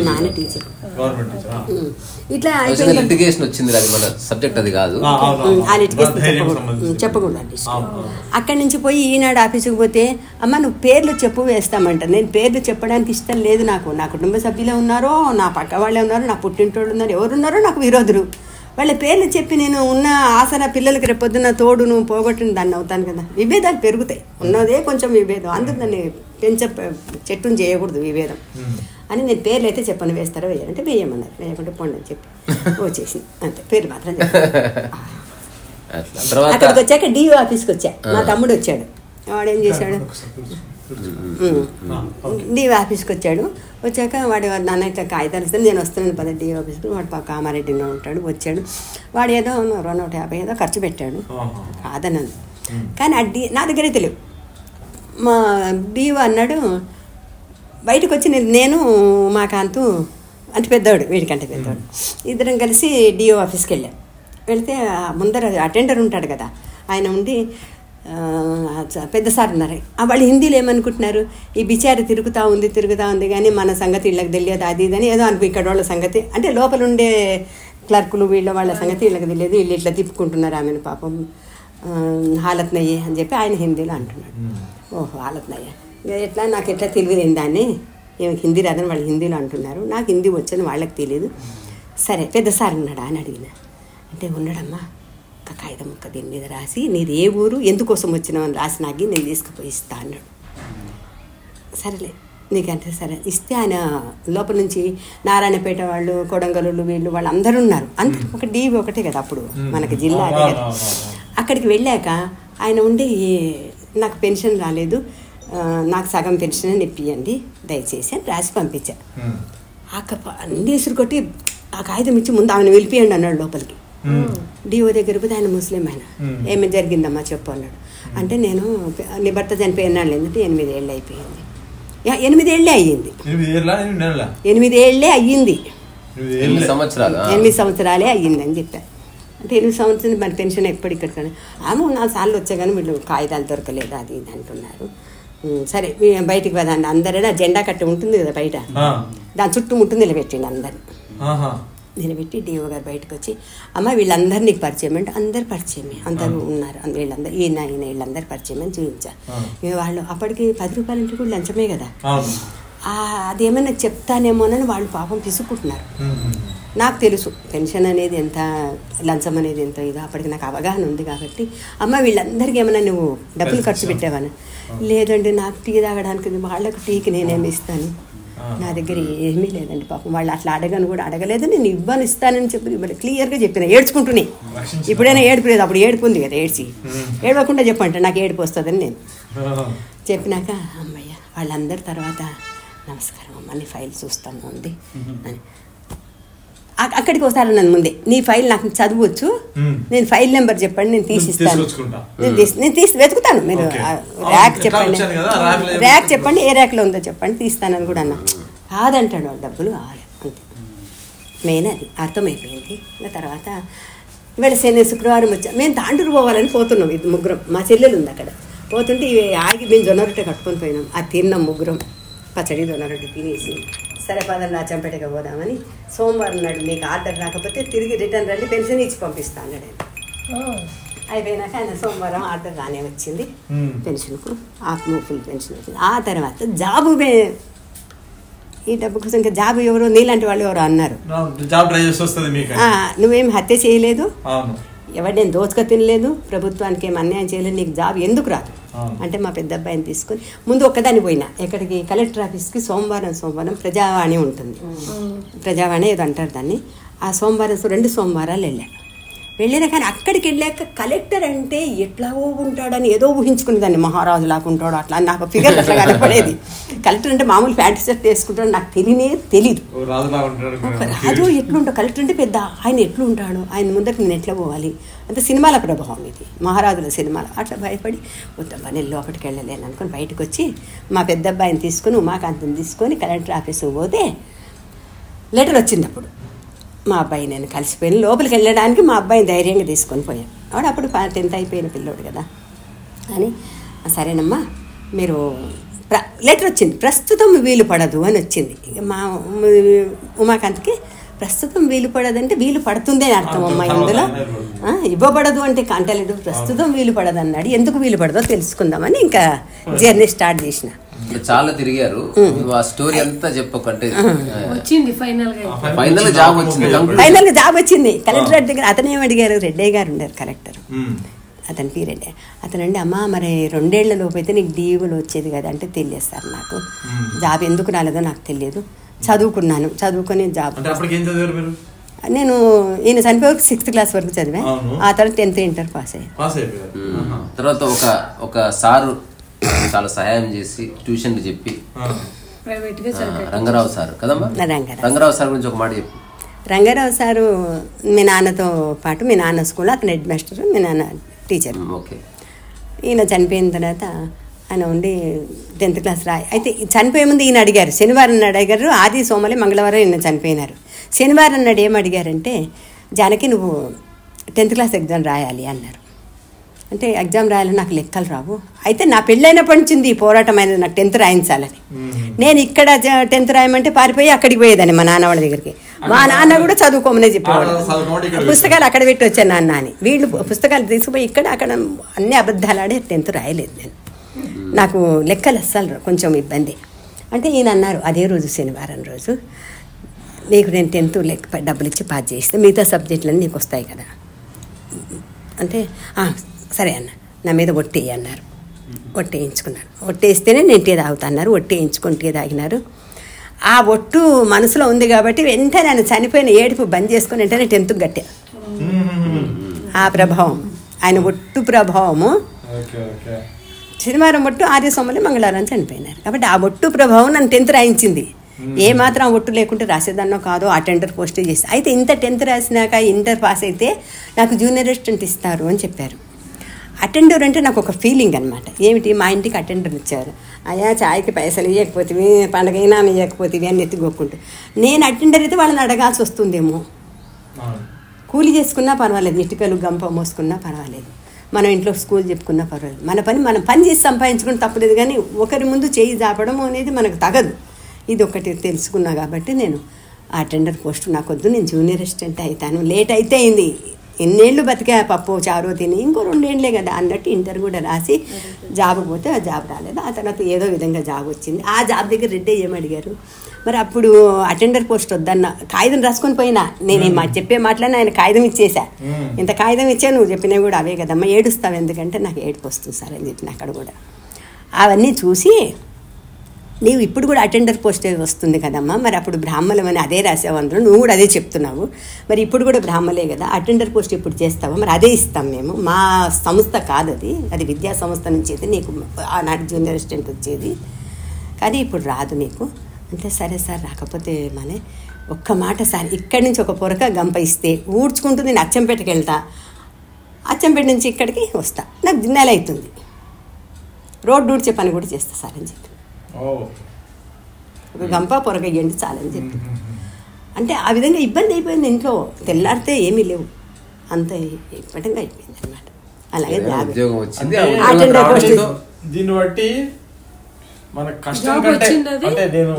నాన్న టీచర్. ఇట్లా లిటిగేషన్ వచ్చింది, అది మన సబ్జెక్ట్ అది కాదు. ఆ లిటిగేషన్ చెప్పకూడదు. అక్కడి నుంచి పోయి ఈనాడు ఆఫీసుకు పోతే, అమ్మ నువ్వు పేర్లు చెప్పు వేస్తామంట. నేను పేర్లు చెప్పడానికి ఇష్టం లేదు నాకు. నా కుటుంబ సభ్యులే ఉన్నారో, నా పక్క వాళ్ళే ఉన్నారు, నా పుట్టింటోళ్ళు ఉన్నారు, ఎవరున్నారో నాకు విరోధులు. వాళ్ళ పేర్లు చెప్పి నేను ఉన్న ఆసన పిల్లలకి రేపొద్దున తోడు నువ్వు పోగొట్టిన దాన్ని అవుతాను కదా. విభేదాలు పెరుగుతాయి, ఉన్నదే కొంచెం విభేదం, అందుకు దాన్ని చెట్టును చేయకూడదు విభేదం అని. నేను పేర్లు అయితే చెప్పను, వేస్తారో వేయాలంటే వేయమన్నారు, వేయకుంటే పోండి అని చెప్పి వచ్చేసింది అంతే. పేరు మాత్రం అక్కడికి వచ్చాక డిఓ ఆఫీస్కి వచ్చా. మా తమ్ముడు వచ్చాడు. వాడేం చేశాడు, డిఓ ఆఫీస్కి వచ్చాడు. వచ్చాక వాడు నాన్న ఇట్లా కాగితాలు ఇస్తాను, నేను వస్తున్నాను పద డిఓ ఆఫీస్కి. వాడు కామారెడ్డిలో ఉంటాడు. వచ్చాడు, వాడు ఏదో 250 ఏదో ఖర్చు పెట్టాడు, కాదన్నాను. కానీ నా దగ్గరే తెలియదు. మా డిఓ అన్నాడు, బయటకు వచ్చి నేను మా కాంతు అంటే పెద్దవాడు, వీడికంటే పెద్దవాడు, ఇద్దరం కలిసి డిఓ ఆఫీస్కి వెళ్ళాం. వెళితే ముందర అటెండర్ ఉంటాడు కదా, ఆయన ఉండి పెద్ద సార్ ఉన్నారు. వాళ్ళు హిందీలో ఏమనుకుంటున్నారు, ఈ బిచారి తిరుగుతూ ఉంది కానీ మన సంగతి వీళ్ళకి తెలియదు, అది ఇదని ఏదో అనుకో. ఇక్కడ వాళ్ళ సంగతి అంటే లోపల ఉండే క్లర్కులు వాళ్ళ సంగతి వీళ్ళకి తెలియదు, వీళ్ళు ఇట్లా తిప్పుకుంటున్నారు ఆమెను పాపం, హాలత్ నయ్యే అని చెప్పి ఆయన హిందీలో అంటున్నాడు. ఓహో హాలత్ నయ్యే, ఎట్లా నాకు ఎట్లా తెలియదు దాన్ని, ఏమి హిందీ రాదని వాళ్ళు హిందీలో అంటున్నారు, నాకు హిందీ వచ్చని వాళ్ళకి తెలియదు. సరే పెద్ద సార్ ఉన్నాడా అని అడిగిన. అంటే ఉన్నాడమ్మా, ఒక కాగితం ముక్క దీని మీద రాసి నీది ఏ ఊరు ఎందుకోసం వచ్చినావు అని రాసి నాకు నేను తీసుకుపోయి ఇస్తా అన్నాడు. సరేలే నీకంటే సరే ఇస్తే, ఆయన లోపల నుంచి నారాయణపేట వాళ్ళు, కొడంగలు వాళ్ళు అందరూ ఉన్నారు. అందరూ ఒక డీవీ ఒకటే కదా అప్పుడు మనకి జిల్లా అదే కదా. అక్కడికి వెళ్ళాక ఆయన ఉండి, నాకు పెన్షన్ రాలేదు, నాకు సగం పెన్షన్ అని ఇప్పియండి దయచేసి అని రాసి పంపించా. అన్ని ఇసురు కొట్టి ఆ కాగితం ఇచ్చి ముందు ఆమెను వెళ్ళిపోయండి అన్నాడు లోపలికి. డిఓ దగ్గర పోతే ఆయన ముస్లిం, ఆయన ఏమి జరిగిందమ్మా చెప్పు అన్నాడు. అంటే నేను నీ భర్త చనిపోయినాడు ఎందుకంటే 8 ఏళ్ళు అయిపోయింది. 8 ఏళ్ళే అయ్యింది, 8 ఏళ్ళే అయ్యింది, 8 సంవత్సరాలే అయ్యింది అని చెప్పారు. అంటే 8 సంవత్సరాలు మరి పెన్షన్ ఎప్పటికక్కడ ఆమె 4 సార్లు వచ్చా కానీ వీళ్ళు కాగితాలు దొరకలేదు అది ఇది అంటున్నారు. సరే బయటికి పోదాండి అందరైనా జెండా కట్టి ఉంటుంది కదా బయట, దాని చుట్టూ ముట్టు నిలబెట్టిండి అందరిని. నిలబెట్టి డిఓ గారు బయటకు వచ్చి, అమ్మ వీళ్ళందరూ నీకు పరిచయం అంటే అందరు పరిచయమే, అందరూ ఉన్నారు, వీళ్ళందరూ ఈయన వీళ్ళందరూ పరిచయం అని చూపించారు. వాళ్ళు అప్పటికి 10 రూపాయలు అంటే కూడా లంచమే కదా, అదేమైనా చెప్తానేమోనని వాళ్ళు పాపం పిసుకుంటున్నారు. నాకు తెలుసు పెన్షన్ అనేది ఎంత, లంచం అనేది ఎంత ఇదో, అప్పటికి నాకు అవగాహన ఉంది కాబట్టి, అమ్మ వీళ్ళందరికీ ఏమైనా నువ్వు డబ్బులు ఖర్చు పెట్టావని. లేదండి నాకు టీ తాగడానికి, వాళ్ళకు టీకి నేనేమి ఇస్తాను, నా దగ్గర ఏమీ లేదండి పాపం. వాళ్ళు అట్లా అడగను కూడా అడగలేదు, నేను ఇవ్వను ఇస్తానని చెప్పి క్లియర్గా చెప్పిన, ఏడ్చుకుంటూనే. ఇప్పుడైనా ఏడుపు లేదు, అప్పుడు ఏడుపు ఉంది కదా, ఏడవకుండా చెప్పంటే నాకు ఏడుపు వస్తుందని నేను చెప్పినాక అమ్మయ్య వాళ్ళందరి తర్వాత నమస్కారం అమ్మ, నీ ఫైల్ చూస్తాను ఉంది అని. అక్కడికి వస్తారు నన్ను ముందే, నీ ఫైల్ నాకు చదవచ్చు, నేను ఫైల్ నెంబర్ చెప్పండి నేను తీసిస్తాను, నేను తీసి వెతుకుతాను, మీరు ర్యాక్ చెప్పండి, ర్యాక్ చెప్పండి ఏ ర్యాక్లో ఉందో చెప్పండి తీస్తానని కూడా అన్నా. కాదంటాడు, డబ్బులు కావాలి అంతే. మెయిన్ అది అర్థమైపోయింది. తర్వాత ఇవాళ శుక్రవారం వచ్చా, మేము తాండూరు పోవాలని పోతున్నాం, ఇది ముగ్గురం, మా చెల్లెలు ఉంది అక్కడ. పోతుంటే ఆగి మేము జొన్న రొట్టె కట్టుకొని పోయినాం, అది తిన్నాం ముగ్గురం, పచ్చడి జొన్న రొట్టె తినేసి సరే పదం రాచంపేటగా పోదామని. సోమవారం నాడు మీకు ఆర్డర్ రాకపోతే తిరిగి రిటర్న్ రండి, పెన్షన్ ఇచ్చి పంపిస్తాను అన్నాడు ఆయన. అయిపోయినాక ఆయన సోమవారం ఆర్డర్ రానే వచ్చింది పెన్షన్కు, ఫుల్ పెన్షన్ వచ్చింది. ఆ తర్వాత జాబు ఈ డబ్బు కోసం ఇంకా జాబ్ ఎవరో నీలాంటి వాళ్ళు ఎవరో అన్నారు, నువ్వేం హత్య చేయలేదు, ఎవరు నేను దోచుక తినలేదు, ప్రభుత్వానికి ఏం అన్యాయం చేయలేదు, నీకు జాబ్ ఎందుకు రాదు అంటే మా పెద్ద అబ్బాయిని తీసుకొని ముందు ఒక్కదాన్ని పోయినా ఎక్కడికి కలెక్టర్ ఆఫీస్కి. సోమవారం ప్రజావాణి ఉంటుంది, ప్రజావాణి ఏదో అంటారు దాన్ని. ఆ సోమవారం 2 సోమవారాలు వెళ్ళినా కానీ అక్కడికి వెళ్ళాక కలెక్టర్ అంటే ఎట్లాగో ఉంటాడని ఏదో ఊహించుకునేదాన్ని, మహారాజు లాగా ఉంటాడు అట్లా, నాకు ఫిగర్ అట్లా కనపడేది. కలెక్టర్ అంటే మామూలు ప్యాంట్ షర్ట్ వేసుకుంటాడు, నాకు తెలీదు రాజు ఎట్లుంటాడు, కలెక్టర్ అంటే పెద్ద ఆయన ఎట్లుంటాడు, ఆయన ముందరికి నేను ఎట్లా పోవాలి, అంత సినిమాల ప్రభావం ఇది, మహారాజుల సినిమాలు. అట్లా భయపడి వద్దబ్బా నేను లోపలికి వెళ్ళలేను అనుకుని బయటకు వచ్చి మా పెద్ద అబ్బాయిని తీసుకొని ఉమాకాంతిని తీసుకొని కలెక్టర్ ఆఫీస్కి పోతే లెటర్ వచ్చింది. అప్పుడు మా అబ్బాయి నేను కలిసిపోయాను, లోపలికి వెళ్ళడానికి మా అబ్బాయిని ధైర్యంగా తీసుకొని పోయాను. వాడు అప్పుడు 10th అయిపోయిన పిల్లోడు కదా అని, సరేనమ్మా మీరు లెటర్ వచ్చింది, ప్రస్తుతం వీలు పడదు అని వచ్చింది. మా ఉమాకాంత్కి ప్రస్తుతం వీలు పడదంటే వీలు పడుతుందే అని అర్థం అమ్మాయి, ఇందులో ఇవ్వబడదు అంటే కాంటలేదు, ప్రస్తుతం వీలు పడదు అన్నాడు. ఎందుకు వీలు పడదో తెలుసుకుందామని ఇంకా జర్నీ స్టార్ట్ చేసిన. చాలా తిరిగారు, ఆ స్టోరీ అంతా చెప్పకంటే వచ్చింది ఫైనల్ జాబ్ వచ్చింది కలెక్టరేట్ దగ్గర. అతను ఏం అడిగారు, రెడ్డయ్య గారు ఉన్నారు కలెక్టర్, అతని పేరెడ్డి. అతనండి అమ్మ మరి 2 ఏళ్ల లోపు అయితే నీకు డీవులు వచ్చేది కదా అంటే తెలియదు సార్, నాకు జాబ్ ఎందుకు రాలేదో నాకు తెలియదు, చదువుకొని జాబ్. నేను ఈయన చనిపోయి 6th క్లాస్ వరకు చదివా, ఆ తర్వాత 10th ఇంటర్ పాస్ అయ్యాను. తర్వాత ఒక సారు చాలా సహాయం చేసి ట్యూషన్ చెప్పి, రంగారావు సార్ కదమ్మా, రంగారావు సార్ గురించి ఒక మాట చెప్పు. రంగారావు సారు మీ నాన్నతో పాటు, మీ నాన్న స్కూల్లో అతను హెడ్ మాస్టర్, మీ నాన్న టీచర్. ఓకే. ఈయన చనిపోయిన తర్వాత ఆయన ఉండి 10th క్లాస్ అయితే చనిపోయే ముందు ఈయన అడిగారు, శనివారం నాడు అడిగారు, ఆది సోమవారం మంగళవారం ఈయన చనిపోయినారు. శనివారం నాడు ఏం అడిగారంటే, జానకి నువ్వు 10th క్లాస్ ఎగ్జామ్ రాయాలి అన్నారు. అంటే ఎగ్జామ్ రాయాలని నాకు లెక్కలు రావు, అయితే నా పెళ్ళైనప్పటి నుంచి ఈ పోరాటం అయినది నాకు 10th రాయించాలని. నేను ఇక్కడ 10th రాయమంటే పారిపోయి అక్కడికి పోయేదాన్ని మా నాన్న వాళ్ళ దగ్గరికి. మా నాన్న కూడా చదువుకోమనే చెప్పేవాడు, పుస్తకాలు అక్కడ పెట్టి వచ్చాను నాన్న అని. వీళ్ళు పుస్తకాలు తీసుకుపోయి అక్కడ అన్ని అబద్ధాలు ఆడే 10th రాయలేదు నేను, నాకు లెక్కలు అస్సలు కొంచెం ఇబ్బంది. అంటే ఈయన అన్నారు అదే రోజు శనివారం రోజు, నీకు నేను 10th డబ్బులు ఇచ్చి పాస్ చేస్తే మిగతా సబ్జెక్టులన్నీ నీకు వస్తాయి కదా అంటే, సరే అన్న నా మీద ఒట్టేయి అన్నారు. ఒట్టేయించుకున్నాను, ఒట్టేస్తేనే నేను టీ తాగుతా అన్నారు. ఒట్టేయించుకొని టీ తాగినారు. ఆ ఒట్టు మనసులో ఉంది కాబట్టి వెంటనే ఆయన చనిపోయిన ఏడుపు బంద్ చేసుకుని వెంటనే 10th కట్టా. ఆ ప్రభావం, ఆయన ఒట్టు ప్రభావము. శనివారం ఒట్టు, ఆది సోమవారం మంగళవారం చనిపోయినారు కాబట్టి ఆ ఒట్టు ప్రభావం నన్ను 10th రాయించింది. ఏమాత్రం ఒట్టు లేకుంటే రాసేదాన్నో కాదో అటెండర్ పోస్ట్ చేసి, అయితే ఇంత 10th రాసినాక ఇంటర్ పాస్ అయితే నాకు జూనియర్ అసిస్టెంట్ ఇస్తారు అని చెప్పారు. అటెండర్ అంటే నాకు ఒక ఫీలింగ్ అనమాట. ఏమిటి, మా ఇంటికి అటెండర్ ఇచ్చారు, అయ్యా చాయ్కి పైసలు ఇవ్వకపోతే పండగైనా ఇవ్వకపోతే అని ఎత్తుకోకుంటూ, నేను అటెండర్ అయితే వాళ్ళని అడగాల్సి వస్తుందేమో. కూలి చేసుకున్నా పర్వాలేదు, ఇటుకలు గంప మోసుకున్నా పర్వాలేదు, మనం ఇంట్లో స్కూల్ చెప్పుకున్నా పర్వాలేదు, మనం పని చేసి సంపాదించుకుని తప్పలేదు, కానీ ఒకరి ముందు చేయి జాపడం అనేది మనకు తగదు. ఇది ఒకటి తెలుసుకున్నా కాబట్టి నేను అటెండర్ పోస్ట్ నాకొద్దు, నేను జూనియర్ అసిస్టెంట్ అవుతాను. లేట్ అయితే అయింది, ఎన్నేళ్ళు బతికా పప్పు చారు తిని, ఇంకో 2 ఏళ్ళే కదా అన్నట్టు ఇంటర్ కూడా రాసి జాబ్ పోతే ఆ జాబ్ రాలేదు. ఆ తర్వాత ఏదో విధంగా జాబ్ వచ్చింది. ఆ జాబ్ దగ్గర రెడ్డి ఏమడిగారు, మరి అప్పుడు అటెండర్ పోస్ట్ వద్దన్న కాగితం రాసుకొని పోయినా, నేను చెప్పే మాటలని ఆయన కాగితం ఇచ్చేసా. ఇంత కాగితం ఇచ్చా, నువ్వు చెప్పినవి కూడా అవే కదమ్మా, ఏడుస్తావు ఎందుకంటే నాకు ఏడుపు వస్తుంది సార్ అని చెప్పిన. అక్కడ కూడా అవన్నీ చూసి, నీవు ఇప్పుడు కూడా అటెండర్ పోస్ట్ వస్తుంది కదమ్మా, మరి అప్పుడు బ్రాహ్మణం అని అదే రాసావు, అందులో నువ్వు కూడా అదే చెప్తున్నావు, మరి ఇప్పుడు కూడా బ్రాహ్మలే కదా, అటెండర్ పోస్ట్ ఇప్పుడు చేస్తావా, మరి అదే ఇస్తాం మేము, మా సంస్థ కాదు అది విద్యా సంస్థ నుంచి అయితే నీకు ఆనాడు జూనియర్ అసిస్టెంట్ వచ్చేది, కానీ ఇప్పుడు రాదు నీకు, అంటే సరే సార్ రాకపోతే మనే ఒక్క మాట సార్ ఇక్కడి నుంచి ఒక పొరక గంప ఇస్తే ఊడ్చుకుంటూ నేను అచ్చంపేటకి వెళ్తా, అచ్చంపేట నుంచి ఇక్కడికి వస్తా, నాకు నెల అవుతుంది, రోడ్డు ఊడ్చే పని కూడా చేస్తా సార్ అని చెప్పి. ఒక గంప పొరక ఇవ్వండి చాలని చెప్పి. అంటే ఆ విధంగా ఇబ్బంది అయిపోయింది ఇంట్లో. తెల్లారితే ఏమీ లేవు, అంత ఇబ్బందిగా అయిపోయింది అనమాట. అలాగే ఉద్యోగం వచ్చింది. దీన్ని బట్టి మన కష్టం జాబ్ కంటే వచ్చింది. అంటే నేను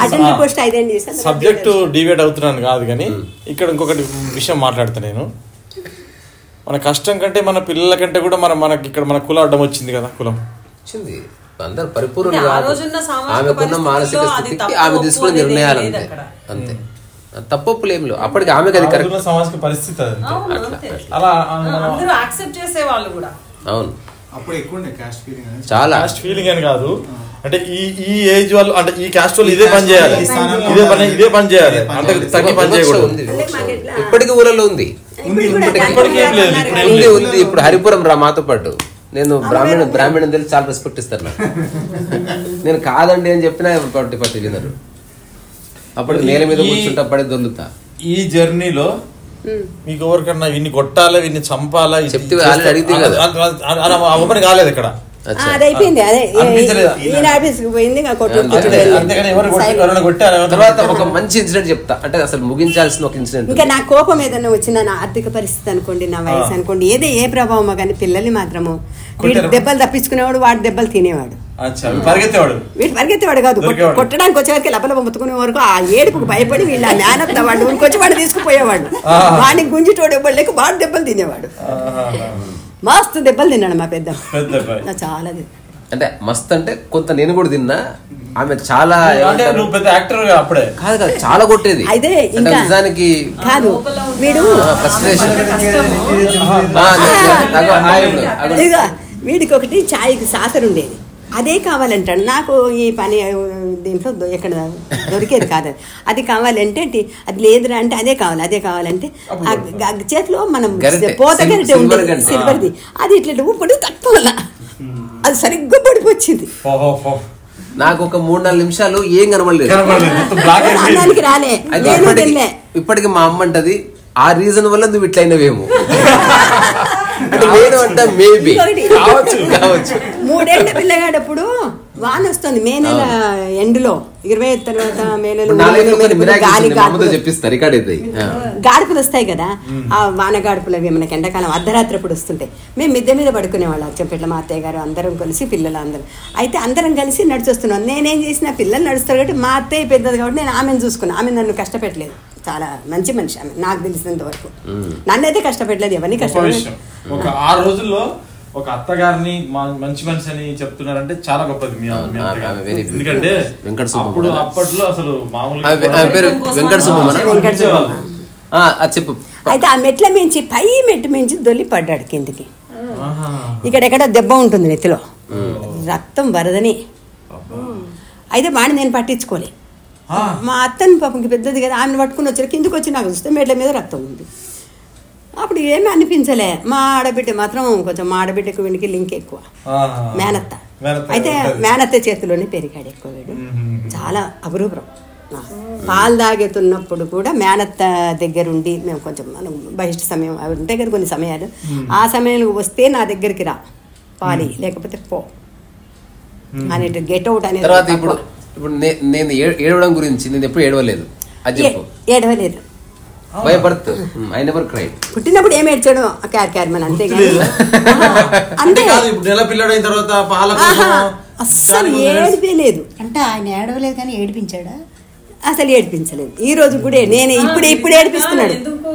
అటెండర్ పోస్ట్ 5 ఏళ్ళు చేశాను. సబ్జెక్టు డివేట్ అవుతున్నాను కాదు, కానీ ఇక్కడ ఇంకొకటి విషయం మాట్లాడతా నేను. మన కష్టం కంటే మన పిల్లల కంటే కూడా మనకి ఇక్కడ మన కుల అడ్డం వచ్చింది కదా. కులం వచ్చింది, అందరు పరిపూర్ణ ఆ రోజున్న సామాజిక ఆమెకున్న మానసిక పరిస్థితుల్లో అది స్థితికి తప్పు ఆమె తీసుకున్న ఒప్పు నిర్ణయాలు అనేది అంతే. అక్కడ. అంతే తప్పొప్పులు ఏం లేవు. అప్పటికి ఆమెకి అది కరెక్ట్. సామాజిక పరిస్థితి అది. అవును, అంతే. అలా అందరూ యాక్సెప్ట్ చేసే వాళ్ళు కూడా. అవును, అప్పుడు ఎక్కువ ఉండే క్యాస్ట్ ఫీలింగ్ అనేది. చాలా కాస్ట్ ఫీలింగ్ అని కాదు, అంటే ఈ ఏజ్ వాళ్ళు అంటే ఈ కాస్ట్ వాళ్ళు ఇదే పని చేయాలి, ఇదే పని చేయాలి, అంటే తగ్గి పని చేయకూడదు. ఉంది. ఇప్పటికీ ఊళ్ళలో ఉంది. ఇప్పటికీ ఏం లేదు, ఇప్పుడు ఏం ఉంది లేదు. ఉంది. ఇప్పుడు హరిపురం రా మాతో పాటు. నేను బ్రాహ్మణం తెలిసి చాలా రెస్పెక్ట్ ఇస్తాను నాకు. నేను కాదండి అని చెప్పినా పట్టి వినరు. అప్పుడు నేల మీద కూర్చుంటా పడి దొల్లుతా. ఈ జర్నీలో మీకు ఎవరికన్నా వీన్ని కొట్టాలా, వీన్ని చంపాలా చెప్తే ఆల్రెడీ అడిగితే కదా. అవ్వని కాలేదు ఇక్కడ. అచ్చా. అది అయిపోయింది. అదే అనిపించలేదా? ఈయన ఆఫీస్కి పోయింది, అంతేగాని ఎవరు కొట్టారు తర్వాత ఒక మంచి ఇన్సిడెంట్ చెప్తా, అంటే అసలు ముగించాల్సిన ఒక ఇన్సిడెంట్. ఇంకా నా కోపం ఏదైనా వచ్చినా, నా ఆర్థిక పరిస్థితి అనుకోండి, నా వయసు అనుకోండి, ఏ ప్రభావం కానీ పిల్లల్ని మాత్రము వీడు దెబ్బలు తప్పించుకునేవాడు, వాడు దెబ్బలు తినేవాడు, పరిగెత్తేవాడు. వీడు పరిగెత్తేవాడు కాదు, దొరికేవాడు. కొట్టడానికి వచ్చేవారికి లపలప ముత్తుకునే వరకు ఆ ఏడుపుకు భయపడి వీళ్ళు ఆ మేనత్త వాడు ఇంకొచ్చి వాడు తీసుకుపోయేవాడు. వాడిని గుంజిటోడు ఇవ్వడు లేక వాడు దెబ్బలు తినేవాడు. మస్తు దెబ్బలు తిన్నాడు మా పెద్ద. చాలా అంటే మస్త్ అంటే కొంత నేను కూడా తిన్నా. ఆమె చాలా అంటే నువ్వు పెద్ద యాక్టర్ అప్పుడే కాదు కాదు చాలా కొట్టేది. అయితే అంటే ఇంకా నిజానికి కాదు వీడు ఫ్రస్ట్రేషన్. ఇదిగో వీడికి ఒకటి ఛాయ్కి సాసరు ఉండేది, అదే కావాలంటాడు. నాకు ఈ పని దీంట్లో ఎక్కడ దొరికేది కాదు. అది కావాలంటే అది లేదురా అంటే అదే కావాలంటే ఆ చేతిలో మనం పోత గరిటె ఉండేది సిల్వర్ది, అది ఇట్లా ఊపడి తట్టుకోవాల, అది సరిగ్గా పడిపోయింది. నాకు ఒక 3-4 నిమిషాలు ఏం కనబడలేదు. అన్నానికి రాలే. ఇప్పటికి మా అమ్మ అంటది ఆ రీజన్ వల్ల నువ్వు ఇట్లయినవేమో. అంటే నేను అంట మేబీ కావచ్చు. 3 ఏళ్ల పిల్లగాడప్పుడు వాన వస్తుంది మే నెల ఎండులో, 25 తర్వాత మే నెల చెప్పిస్తారు రికార్డ్ అయితే గాడుపులు వస్తాయి కదా. ఆ వాన గాడుపులు అవి మనకి ఎండాకాలం అర్ధరాత్రి అప్పుడు వస్తుంటాయి. మేము మిద్దె మీద పడుకునేవాళ్ళం చెప్పేట్ల, మా అత్తయ్య గారు అందరం కలిసి, పిల్లలు అందరం. అయితే అందరం కలిసి నడిచొస్తున్నాం. నేనేం చేసిన, పిల్లలు నడుస్తారు కాబట్టి మా అత్తయ్య పెద్దది కాబట్టి నేను ఆమెను చూసుకున్నాను. ఆమె నన్ను కష్టపెట్టలేదు, చాలా మంచి మనిషి ఆమె నాకు తెలిసినంత వరకు. నన్నైతే కష్టపెట్టలేదు, ఎవరిని కష్టపెట్టలేదు. ఒక 6 రోజుల్లో ఒక అత్తగారిని మంచి మనిషి అని చెప్తున్నారంటే చాలా గొప్పది. ఎందుకంటే అప్పట్లో అసలు మామూలుగా వెంకట చెప్పు. అయితే ఆ మెట్ల మించి పై మెట్టు మించి దొల్లి పడ్డాడు కిందికి. ఇక్కడెక్కడ దెబ్బ ఉంటుంది నెత్తిలో, రక్తం వరదని. అయితే వాడిని నేను పట్టించుకోలే. మా అత్తని పాపంకి పెద్దది కదా, ఆమెను పట్టుకుని వచ్చారు. కిందికి వచ్చి నాకు చూస్తే మెట్ల మీద రక్తం ఉంది. అప్పుడు ఏమీ అనిపించలే. మా ఆడబిడ్డ మాత్రం కొంచెం, మా ఆడబిడ్డకు వీడికి లింక్ ఎక్కువ, మేనత్త. అయితే మేనత్త చేతిలోనే పెరిగాడు ఎక్కువ వీడు, చాలా అపురూపం. పాలు తాగెతున్నప్పుడు కూడా మేనత్త దగ్గరుండి మేము కొంచెం మనం బహిష్ట సమయం అవి ఉంటాయి కదా కొన్ని సమయాలు, ఆ సమయంలో వస్తే నా దగ్గరికి రా పాలి, లేకపోతే పో అనేటు గెట్ అవుట్ అనేది. తర్వాత ఇప్పుడు నేను ఏడవడం గురించి నేను ఎప్పుడు ఏడవలేదు. అది చెప్పు. ఏడవలేదు. By birth I never cried. పుట్టినప్పుడు ఏం ఏడ్చాడు క్యార్మన్ అంతే అంతే. నెల పిల్లడైన తర్వాత అస్సలు ఏడిపోలేదు. అంటే ఆయన ఏడవలేదు కానీ ఏడిపించాడా? అసలు ఏడిపించలేదు. ఈ రోజు కూడా నేను ఇప్పుడు ఏడిపిస్తున్నాడు. ఎందుకు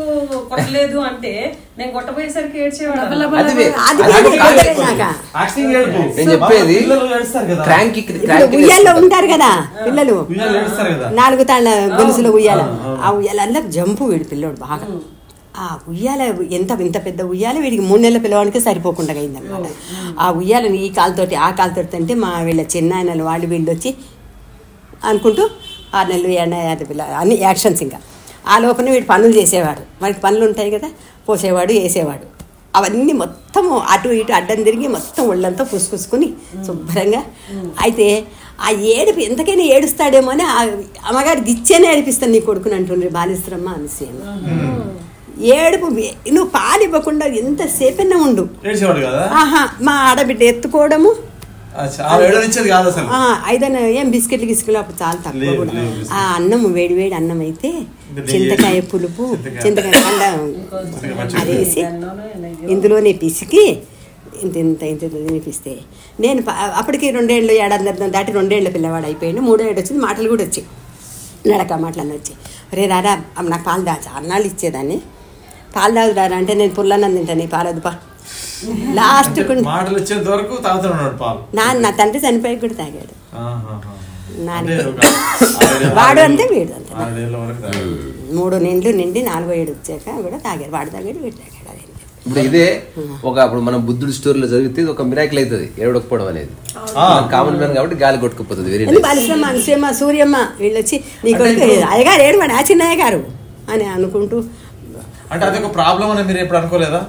కొట్టలేదు అంటే నేను కొట్టబోయేసరికి ఏడ్చేవాడు. నేను చెప్పేది ఉయ్యాల్లో ఉంటారు కదా పిల్లలు, 4 తాళ్ళ గొలుసులో ఉయ్యాల, ఆ ఉయ్యాల జంపు వీడు పిల్లోడు బాగా. ఆ ఉయ్యాల ఇంత పెద్ద ఉయ్యాల వీడికి 3 నెలల పిల్లవాడికి సరిపోకుండా అయిందనమాట. ఆ ఉయ్యాలని ఈ కాలుతోటి ఆ కాలుతోటి అంటే మా వీళ్ళ చిన్నాయనలు వాళ్ళు వీళ్ళు వచ్చి అనుకుంటూ 6 నెలలు 7 పిల్ల అన్ని యాక్షన్స్. ఇంకా ఆ లోపల వీడు పనులు చేసేవాడు, వాడికి పనులు ఉంటాయి కదా, పోసేవాడు వేసేవాడు. అవన్నీ మొత్తము అటు ఇటు అడ్డం తిరిగి మొత్తం ఒళ్ళంతా పుసుకుని శుభ్రంగా. అయితే ఆ ఏడుపు ఎంతకైనా ఏడుస్తాడేమో అని ఆ అమ్మగారు గిచ్చేనే ఏడిపిస్తాను నీ కొడుకుని అంటుండ్రి బాలిశ్రమ్మ అనసీమ. ఏడుపు నువ్వు పాలు ఇవ్వకుండా ఎంతసేపైనా ఉండు. ఆహా మా ఆడబిడ్డ ఎత్తుకోవడము ఐదైనా ఏం బిస్కెట్లు గిస్కెట్లు అప్పుడు చాలా తక్కువ కూడా. ఆ అన్నం వేడి వేడి అన్నం అయితే చింతకాయ పులుపు చింతకాయ కండ అదేసి ఇందులోనే పిసికి ఇంత ఇంత ఇంత తినిపిస్తే నేను అప్పటికి 2 ఏళ్ళు ఏడాది దాటి 2 ఏళ్ళ పిల్లవాడు అయిపోయాడు. 3 ఏళ్ళు వచ్చింది, మాటలు కూడా వచ్చాయి, నడక మాటలు అన్నీ వచ్చాయి. రే రారా నాకు పాలు దాచా అన్నాళ్ళు ఇచ్చేదాన్ని. పాలు తాగుదారా అంటే నేను పుల్లన్నం తింటాను, పాలదుపా లాస్ట్ నా తండ్రి చనిపోయి కూడా తాగాడు. వాడు అంతే వీడు అంతే. 3 నెలలు నిండి 4వ ఏడు వచ్చాక కూడా తాగాడు. వాడు తాగాడు, వీడు తాగాడు. ఇప్పుడు ఇదే అప్పుడు మనం బుద్ధుడి స్టోరీలో చదివితే ఒక మిరాకిల్ అవుతుంది ఏడవకపోవడం అనేది. కామన్ మ్యాన్ కాబట్టి గాలి కొట్టుకుపోతుంది. వెరీ బాలిశ్రమ అనుశ్రమ సూర్యమ్మ వీళ్ళు వచ్చి నీ కొడుకు అయ్యగారు ఏడవాడు ఆ చిన్నయ్య గారు అని అనుకుంటూ. అంటే అదొక ప్రాబ్లం అని మీరు ఎప్పుడు అనుకోలేదా?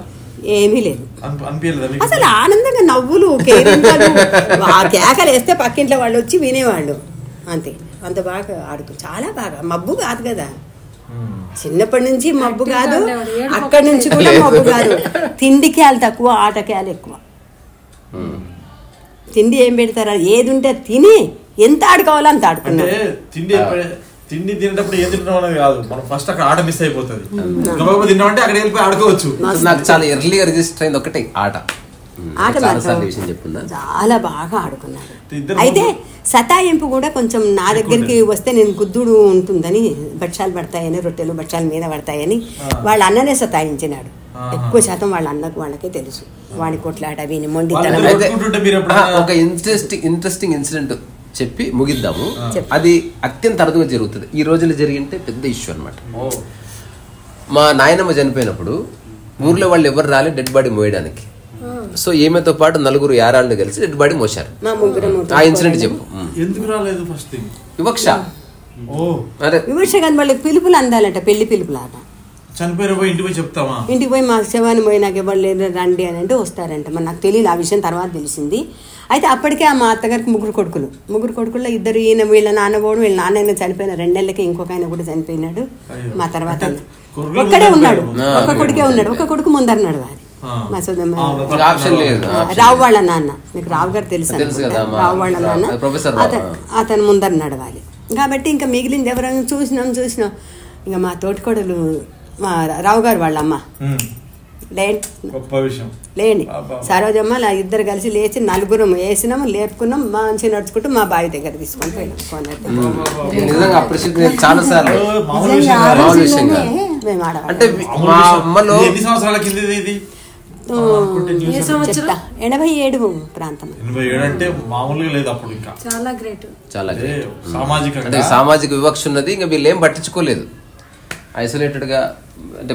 ఏమీ లేదు అనిపించలేదు అసలు. ఆనందంగా నవ్వులు కేరింతలు ఆ కేకలు వేస్తే పక్కింట్లో వాళ్ళు వచ్చి వినేవాళ్ళు అంతే. అంత బాగా ఆడుతూ చాలా బాగా. మబ్బు కాదు కదా, చిన్నప్పటి నుంచి మబ్బు కాదు, అక్కడి నుంచి కూడా మబ్బు కాదు. తిండికేయాలు తక్కువ, ఆటకేయాలు ఎక్కువ. తిండి ఏం పెడతారా, ఏది ఉంటే తిని ఎంత ఆడుకోవాలో అంత ఆడుకున్నారు. తిండి తినేటప్పుడు ఏం తింటాం అనేది కాదు, మనం ఫస్ట్ అక్కడ ఆట మిస్ అయిపోతుంది. తిన్నామంటే అక్కడ వెళ్ళిపోయి ఆడుకోవచ్చు. నాకు చాలా ఎర్లీగా రిజిస్టర్ అయింది ఒకటే ఆట. చాలా బాగా ఆడుకున్నారు. అయితే సతాయింపు కూడా కొంచెం నా దగ్గరికి వస్తే నేను గుద్దుడు ఉంటుందని, బచ్చాలు పడతాయని, రొట్టెలు బచ్చాల మీద పడతాయని వాళ్ళ అన్ననే సతాయించినాడు. ఎక్కువ శాతం వాళ్ళ అన్నకు వాళ్ళకే తెలుసు వాడి కొట్లాట విని మొండితనం. ఒక ఇంట్రెస్టింగ్ ఇన్సిడెంట్ చెప్పి ముగిద్దాము. అది అత్యంత అరుదుగా జరుగుతుంది. ఈ రోజుల్లో జరిగింటే పెద్ద ఇష్యూ అనమాట. మా నాయనమ్మ చనిపోయినప్పుడు ఊర్లో వాళ్ళు ఎవరు రాలే డెడ్ బాడీ మోయడానికి. సో ఈమెతో పాటు 4 యారాళ్ళని కలిసి డెడ్ బాడీ మోసారు. ఆ ఇన్సిడెంట్ చెప్పు. ఎందుకు రాలేదు? ఫస్ట్ వివక్ష. వివక్ష కాదు, వాళ్ళకి పిలుపులు అందాలంట, పెళ్లి పిలుపులు ఆట. చనిపోయిన పోయి ఇంటికి పోయి చెప్తామా? ఇంటికి పోయి మా శవాన్ని పోయి నాకు ఎవరు లేరు రండి అని అంటే వస్తారంట. మరి నాకు తెలియదు ఆ విషయం, తర్వాత తెలిసింది. అయితే అప్పటికే మా అత్తగారికి 3 కొడుకులు. 3 కొడుకుల్లో 2 ఈయన వీళ్ళ నాన్న పోవడం, వీళ్ళ నాన్న చనిపోయిన 2 నెలలకి ఇంకొక ఆయన కూడా చనిపోయినాడు. మా తర్వాత ఒక్కడే ఉన్నాడు, ఒక కొడుకే ఉన్నాడు. ఒక కొడుకు ముందరన్నాడు వారి మా రావు వాళ్ళ నాన్న. మీకు రావు గారు తెలుసు, రావు వాళ్ళ నాన్న. అతను ముందర నడవాలి కాబట్టి ఇంకా మిగిలింది ఎవరైనా చూసినాం. ఇంకా మా తోటికోడలు మా రావు గారు వాళ్ళ అమ్మ లేండి సరోజమ్మ ఇలా 2 కలిసి లేచి 4 వేసినాము, లేపుకున్నాం, మంచిగా నడుచుకుంటూ మా బావి దగ్గర తీసుకొని పోయినాం. మేము సంవత్సరాల కింద 87 ప్రాంతం. అంటే మామూలుగా లేదు అప్పుడు. ఇంకా చాలా గ్రేట్. అంటే సామాజిక వివక్ష ఉన్నది. ఇంకా వీళ్ళు ఏం పట్టించుకోలేదు, ఐసోలేటెడ్ గా. అంటే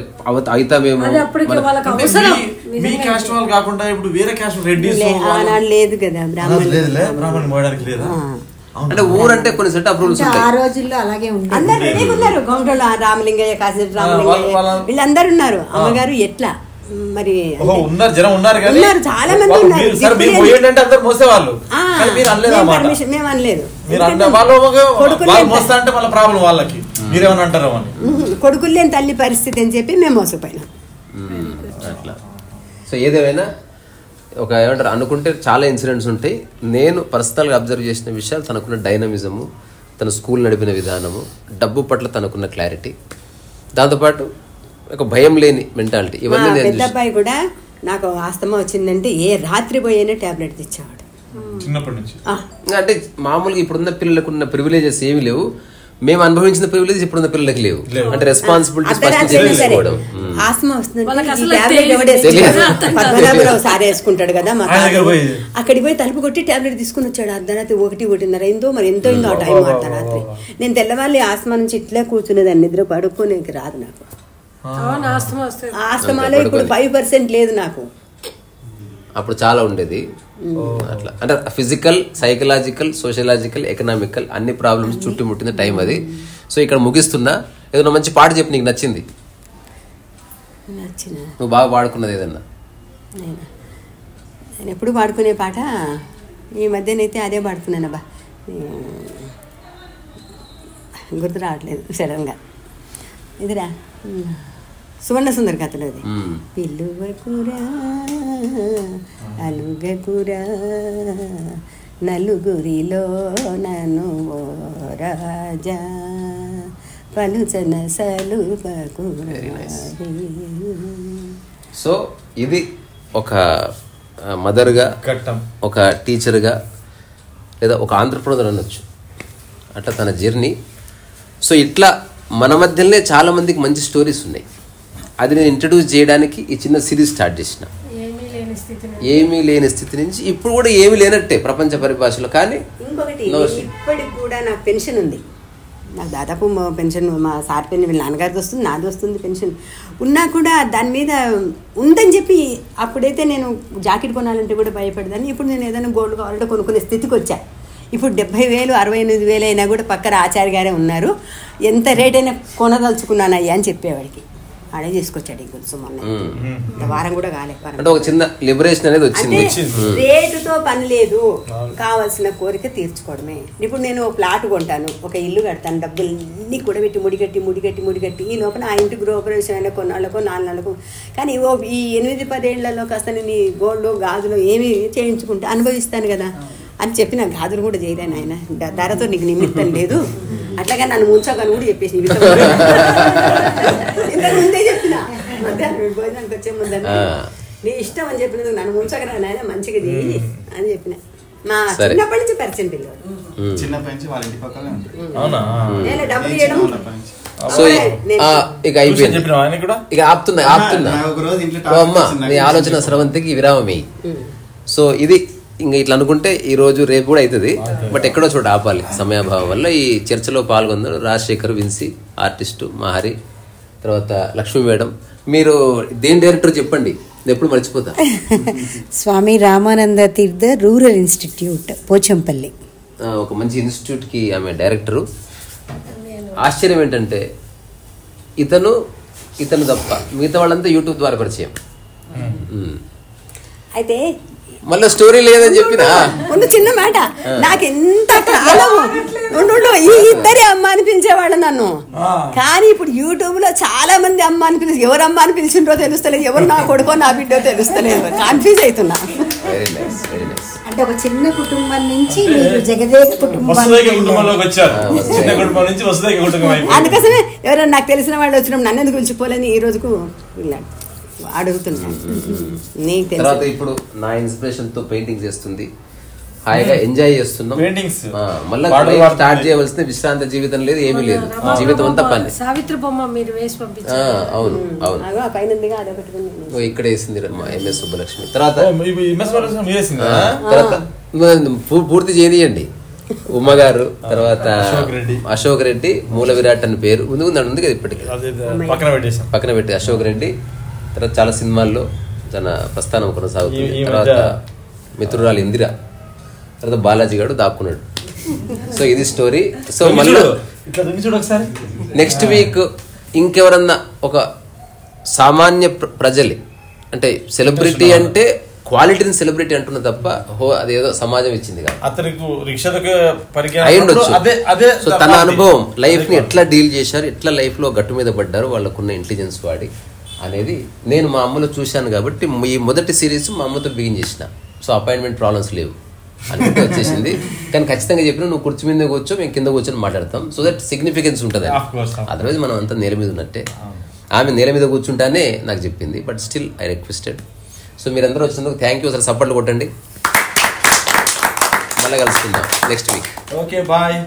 అవుతామేమో మీ క్యాస్ట్ వాళ్ళు కాకుండా ఇప్పుడు వేరే క్యాస్ట్ రెడ్డిస్ లేదు కదా, బ్రాహ్మణ్ మోయడానికి లేదా? అంటే ఊరంటే కొన్ని సెట్ ఆఫ్ రూల్స్ ఉంటాయి. ఆ రోజుల్లో అలాగే అందరు రెడీగా ఉన్నారు. గౌండలో రామలింగయ్య, కాశీ రామలింగయ్య వీళ్ళందరూ ఉన్నారు. అమ్మగారు ఎట్లా మరి జనం ఉన్నారు, చాలా మంది ఉన్నారు. మేము అనలేదు. కొడుకులు లేని తల్లి పరిస్థితి అని చెప్పి మేము మోసపోయినాం. అట్లా. సో ఏదేమైనా ఒక ఏమంటారు అనుకుంటే చాలా ఇన్సిడెంట్స్ ఉంటాయి. నేను పర్సనల్గా అబ్జర్వ్ చేసిన విషయాలు, తనకున్న డైనమిజము, తన స్కూల్ నడిపిన విధానము, డబ్బు పట్ల తనకున్న క్లారిటీ, దాంతోపాటు ఒక భయం లేని మెంటాలిటీ, ఇవన్నీ. పెద్ద అబ్బాయి కూడా నాకు ఆస్తమా వచ్చిందంటే ఏ రాత్రి పోయినా టాబ్లెట్ తెచ్చేవాడు చిన్నప్పటి నుంచి. అంటే మామూలుగా ఇప్పుడున్న పిల్లలకు ఉన్న ప్రివిలేజెస్ ఏమి లేవు. మేము అనుభవించిన ప్రివిలేజ్ ఇప్పుడున్న పిల్లలకి లేవు. అంటే రెస్పాన్సిబిలిటీస్ ఆస్తమా వస్తుంది పద్మనాభరావు సార్ వేసుకుంటాడు కదా, మా అక్కడికి పోయి తలుపు కొట్టి టాబ్లెట్ తీసుకుని వచ్చాడు. అర్ధరాత్రి 1-1:30 అయిందో మరి ఎంతో అయిందో ఆ టైం అర్ధరాత్రి. నేను తెల్లవాళ్ళు ఆస్తమా నుంచి ఇట్లా కూర్చునేదాన్ని, నిద్ర పడుకోనేకి రాదు నాకు. ఆస్తమాలో ఇప్పుడు 5% లేదు నాకు. అప్పుడు చాలా ఉండేది అట్లా. అంటే ఫిజికల్, సైకలాజికల్, సోషలాజికల్, ఎకనామికల్ అన్ని ప్రాబ్లమ్స్ చుట్టుముట్టిన టైం అది. సో ఇక్కడ ముగిస్తున్నా. ఏదైనా మంచి పాట చెప్పి నీకు నచ్చింది, నువ్వు బాగా పాడుకున్నది ఏదన్నా? నేను ఎప్పుడు పాడుకునే పాట ఈ మధ్యనైతే అదే పాడుకున్నానబ్బా. గుర్తు రావట్లేదు సడన్గా. ఇదిరా సువర్ణ సుందరి కథలు అది. పిలువకురా అలుగకురా నలుగురిలో నన్ను ఓ రాజా పలుచన సలుపకురా. సో ఇది ఒక మదర్గా, ఒక టీచర్గా, లేదా ఒక ఆంధ్రప్రనర్ అనొచ్చు, అట్లా తన జర్నీ. సో ఇట్లా మన మధ్యలోనే చాలామందికి మంచి స్టోరీస్ ఉన్నాయి. అది నేను ఇంట్రడ్యూస్ చేయడానికి ఈ చిన్న సిరీస్ స్టార్ట్ చేసిన. ఏమీ లేని స్థితి నుంచి ఇప్పుడు కూడా ఏమీ లేనట్టే ప్రపంచ పరిభాషలో. కానీ ఇంకొకటి, ఇప్పటికి కూడా నాకు పెన్షన్ ఉంది. నాకు దాదాపు పెన్షన్ మా సార్ పెన్ వీళ్ళ నాన్నగారిది వస్తుంది, నాది వస్తుంది పెన్షన్. ఉన్నా కూడా దాని మీద ఉందని చెప్పి అప్పుడైతే నేను జాకెట్ కొనాలంటే కూడా భయపడదాన్ని. ఇప్పుడు నేను ఏదైనా గోల్డ్ కావాలంటే కొనుక్కునే స్థితికి వచ్చా. ఇప్పుడు 70,000 68,000 అయినా కూడా పక్కన ఆచార్య గారే ఉన్నారు. ఎంత రేట్ అయినా కొనదలుచుకున్నానయ్యా అని చెప్పేవాడికి ఆడే తీసుకొచ్చాడు. ఇంకొంచెం మొన్న వారం కూడా అంటే ఒక చిన్న లిబరేషన్ అనేది వచ్చింది. రేటుతో పని లేదు, కావాల్సిన కోరిక తీర్చుకోవడమే. ఇప్పుడు నేను ఒక ప్లాట్ కొంటాను, ఒక ఇల్లు కడతాను, డబ్బులన్నీ కూడా పెట్టి ముడిగట్టి ఈ లోపల ఆ ఇంటి గృహప్రవేశం అయినా కొన్నాళ్ళకో 4 నెలలకు. కానీ ఈ 8-10 ఏళ్లలో కాస్త నేను ఈ గోల్డ్ గాజులు ఏమి చేయించుకుంటే అనుభవిస్తాను కదా అని చెప్పి నాకు గాజులు కూడా చేయలేను ఆయన. ధరతో నీకు నిమిత్తం లేదు, అట్లాగా నన్ను ముంచకని కూడా చెప్పేసి ముందే చెప్పిన మధ్యాహ్నం భోజనానికి వచ్చే ముందని నీ ఇష్టం అని చెప్పినందుకు నన్ను ముంచకరా నాయన మంచిగా చేయి అని చెప్పిన. మా చిన్నప్పటి నుంచి పరిచయం పిల్లలు, చిన్నప్పటి నుంచి వాళ్ళ ఇంటి పక్కనే ఉంటారు. నేను డబ్బులు ఇవ్వడం. సో ఇక అయిపోయింది, ఇక ఆపుతున్నా అమ్మ నీ ఆలోచన స్రవంతికి విరామమే. సో ఇది ఇంకా ఇట్లా అనుకుంటే ఈ రోజు రేపు కూడా అవుతుంది, బట్ ఎక్కడో చోట ఆపాలి సమయాభావం వల్ల. ఈ చర్చలో పాల్గొన్నారు రాజశేఖర్, విన్సీ, ఆర్టిస్టు మహరి, తర్వాత లక్ష్మీ మేడం. మీరు దేని డైరెక్టర్ చెప్పండి, ఎప్పుడు మర్చిపోతా. స్వామి రామానంద తీర్థ రూరల్ ఇన్స్టిట్యూట్ పోచంపల్లి, ఒక మంచి ఇన్స్టిట్యూట్కి ఆమె డైరెక్టరు. ఆశ్చర్యం ఏంటంటే ఇతను తప్ప మిగతా వాళ్ళంతా యూట్యూబ్ ద్వారా పరిచయం. అయితే మళ్ళీ స్టోరీ లేదని చెప్పిన ముందు చిన్న మాట, నాకు ఎంత కాలం ఈ ఇద్దరే అమ్మ అని పిలిచేవాళ్ళు నన్ను. కానీ ఇప్పుడు యూట్యూబ్ లో చాలా మంది అమ్మ అని పిలిచి, ఎవరు అమ్మ అని పిలిచిండ్రో తెలుస్తలేదు, ఎవరు నా కొడుకో నా బిడ్డో తెలుస్తలేదు, కన్ఫ్యూజ్ అవుతున్నా. అంటే ఒక చిన్న కుటుంబం నుంచి మీరు జగదేక కుటుంబంలోకి వచ్చారు. అందుకోసమే ఎవరైనా నాకు తెలిసిన వాళ్ళు వచ్చినప్పుడు నన్ను ఎందుకు పిలిచిపోలేని ఈ రోజుకు వెళ్ళాడు అడుగుతున్నాను. తర్వాత ఇప్పుడు నా ఇన్స్పిరేషన్ తో పెయింటింగ్ చేస్తుంది, హాయిగా ఎంజాయ్ చేస్తున్నాం. మళ్ళీ స్టార్ట్ చేయవలసిన విశ్రాంత జీవితం లేదు, ఏమీ లేదు, జీవితం అంతా పని. సావిత్రి బొమ్మ మీరు వేసి పంపించారు. అవును ఇక్కడ వేసింది ఎంఎస్ సుబ్బలక్ష్మి. తర్వాత పూర్తి చేయనియండి. ఉమ్మగారు, తర్వాత అశోక్ రెడ్డి, మూల విరాట్ అని పేరు ఉంది కదా ఇప్పటికి, పక్కన పెట్టి అశోక్ రెడ్డి. తర్వాత చాలా సినిమాల్లో తన ప్రస్థానం కొనసాగుతుంది. తర్వాత మిత్రురాలు ఇందిరా, తర్వాత బాలాజీ గారు దాక్కున్నాడు. సో ఇది స్టోరీ. సో మళ్ళీ నెక్స్ట్ వీక్ ఇంకెవరన్నా ఒక సామాన్య ప్రజలే, అంటే సెలబ్రిటీ అంటే క్వాలిటీని సెలబ్రిటీ అంటున్నా తప్ప అదేదో సమాజం ఇచ్చింది అయి ఉండొచ్చు. సో తన అనుభవం, లైఫ్ ని ఎట్లా డీల్ చేశారు, ఎట్లా లైఫ్ లో గట్టు మీద పడ్డారు వాళ్ళకున్న ఇంటెలిజెన్స్ వాడి అనేది నేను మా అమ్మలో చూశాను. కాబట్టి ఈ మొదటి సిరీస్ మా అమ్మతో బిగిన్ చేసిన. సో అపాయింట్మెంట్ ప్రాబ్లమ్స్ లేవు అనుకుంటే వచ్చేసింది. కానీ ఖచ్చితంగా చెప్పిన నువ్వు కుర్చీ మీద కూర్చో, మేము కింద కూర్చొని మాట్లాడతాం. సో దట్ సిగ్నిఫికెన్స్ ఉంటుంది. అదర్వైజ్ మనం అంతా నేల మీద ఉన్నట్టే. ఆమె నేల మీద కూర్చుంటానే నాకు చెప్పింది, but still I requested. So మీరందరూ వచ్చినందుకు థ్యాంక్ యూ. అసలు సపోర్ట్లు కొట్టండి. మళ్ళీ కలుసుకుందాం నెక్స్ట్ వీక్. Okay, bye.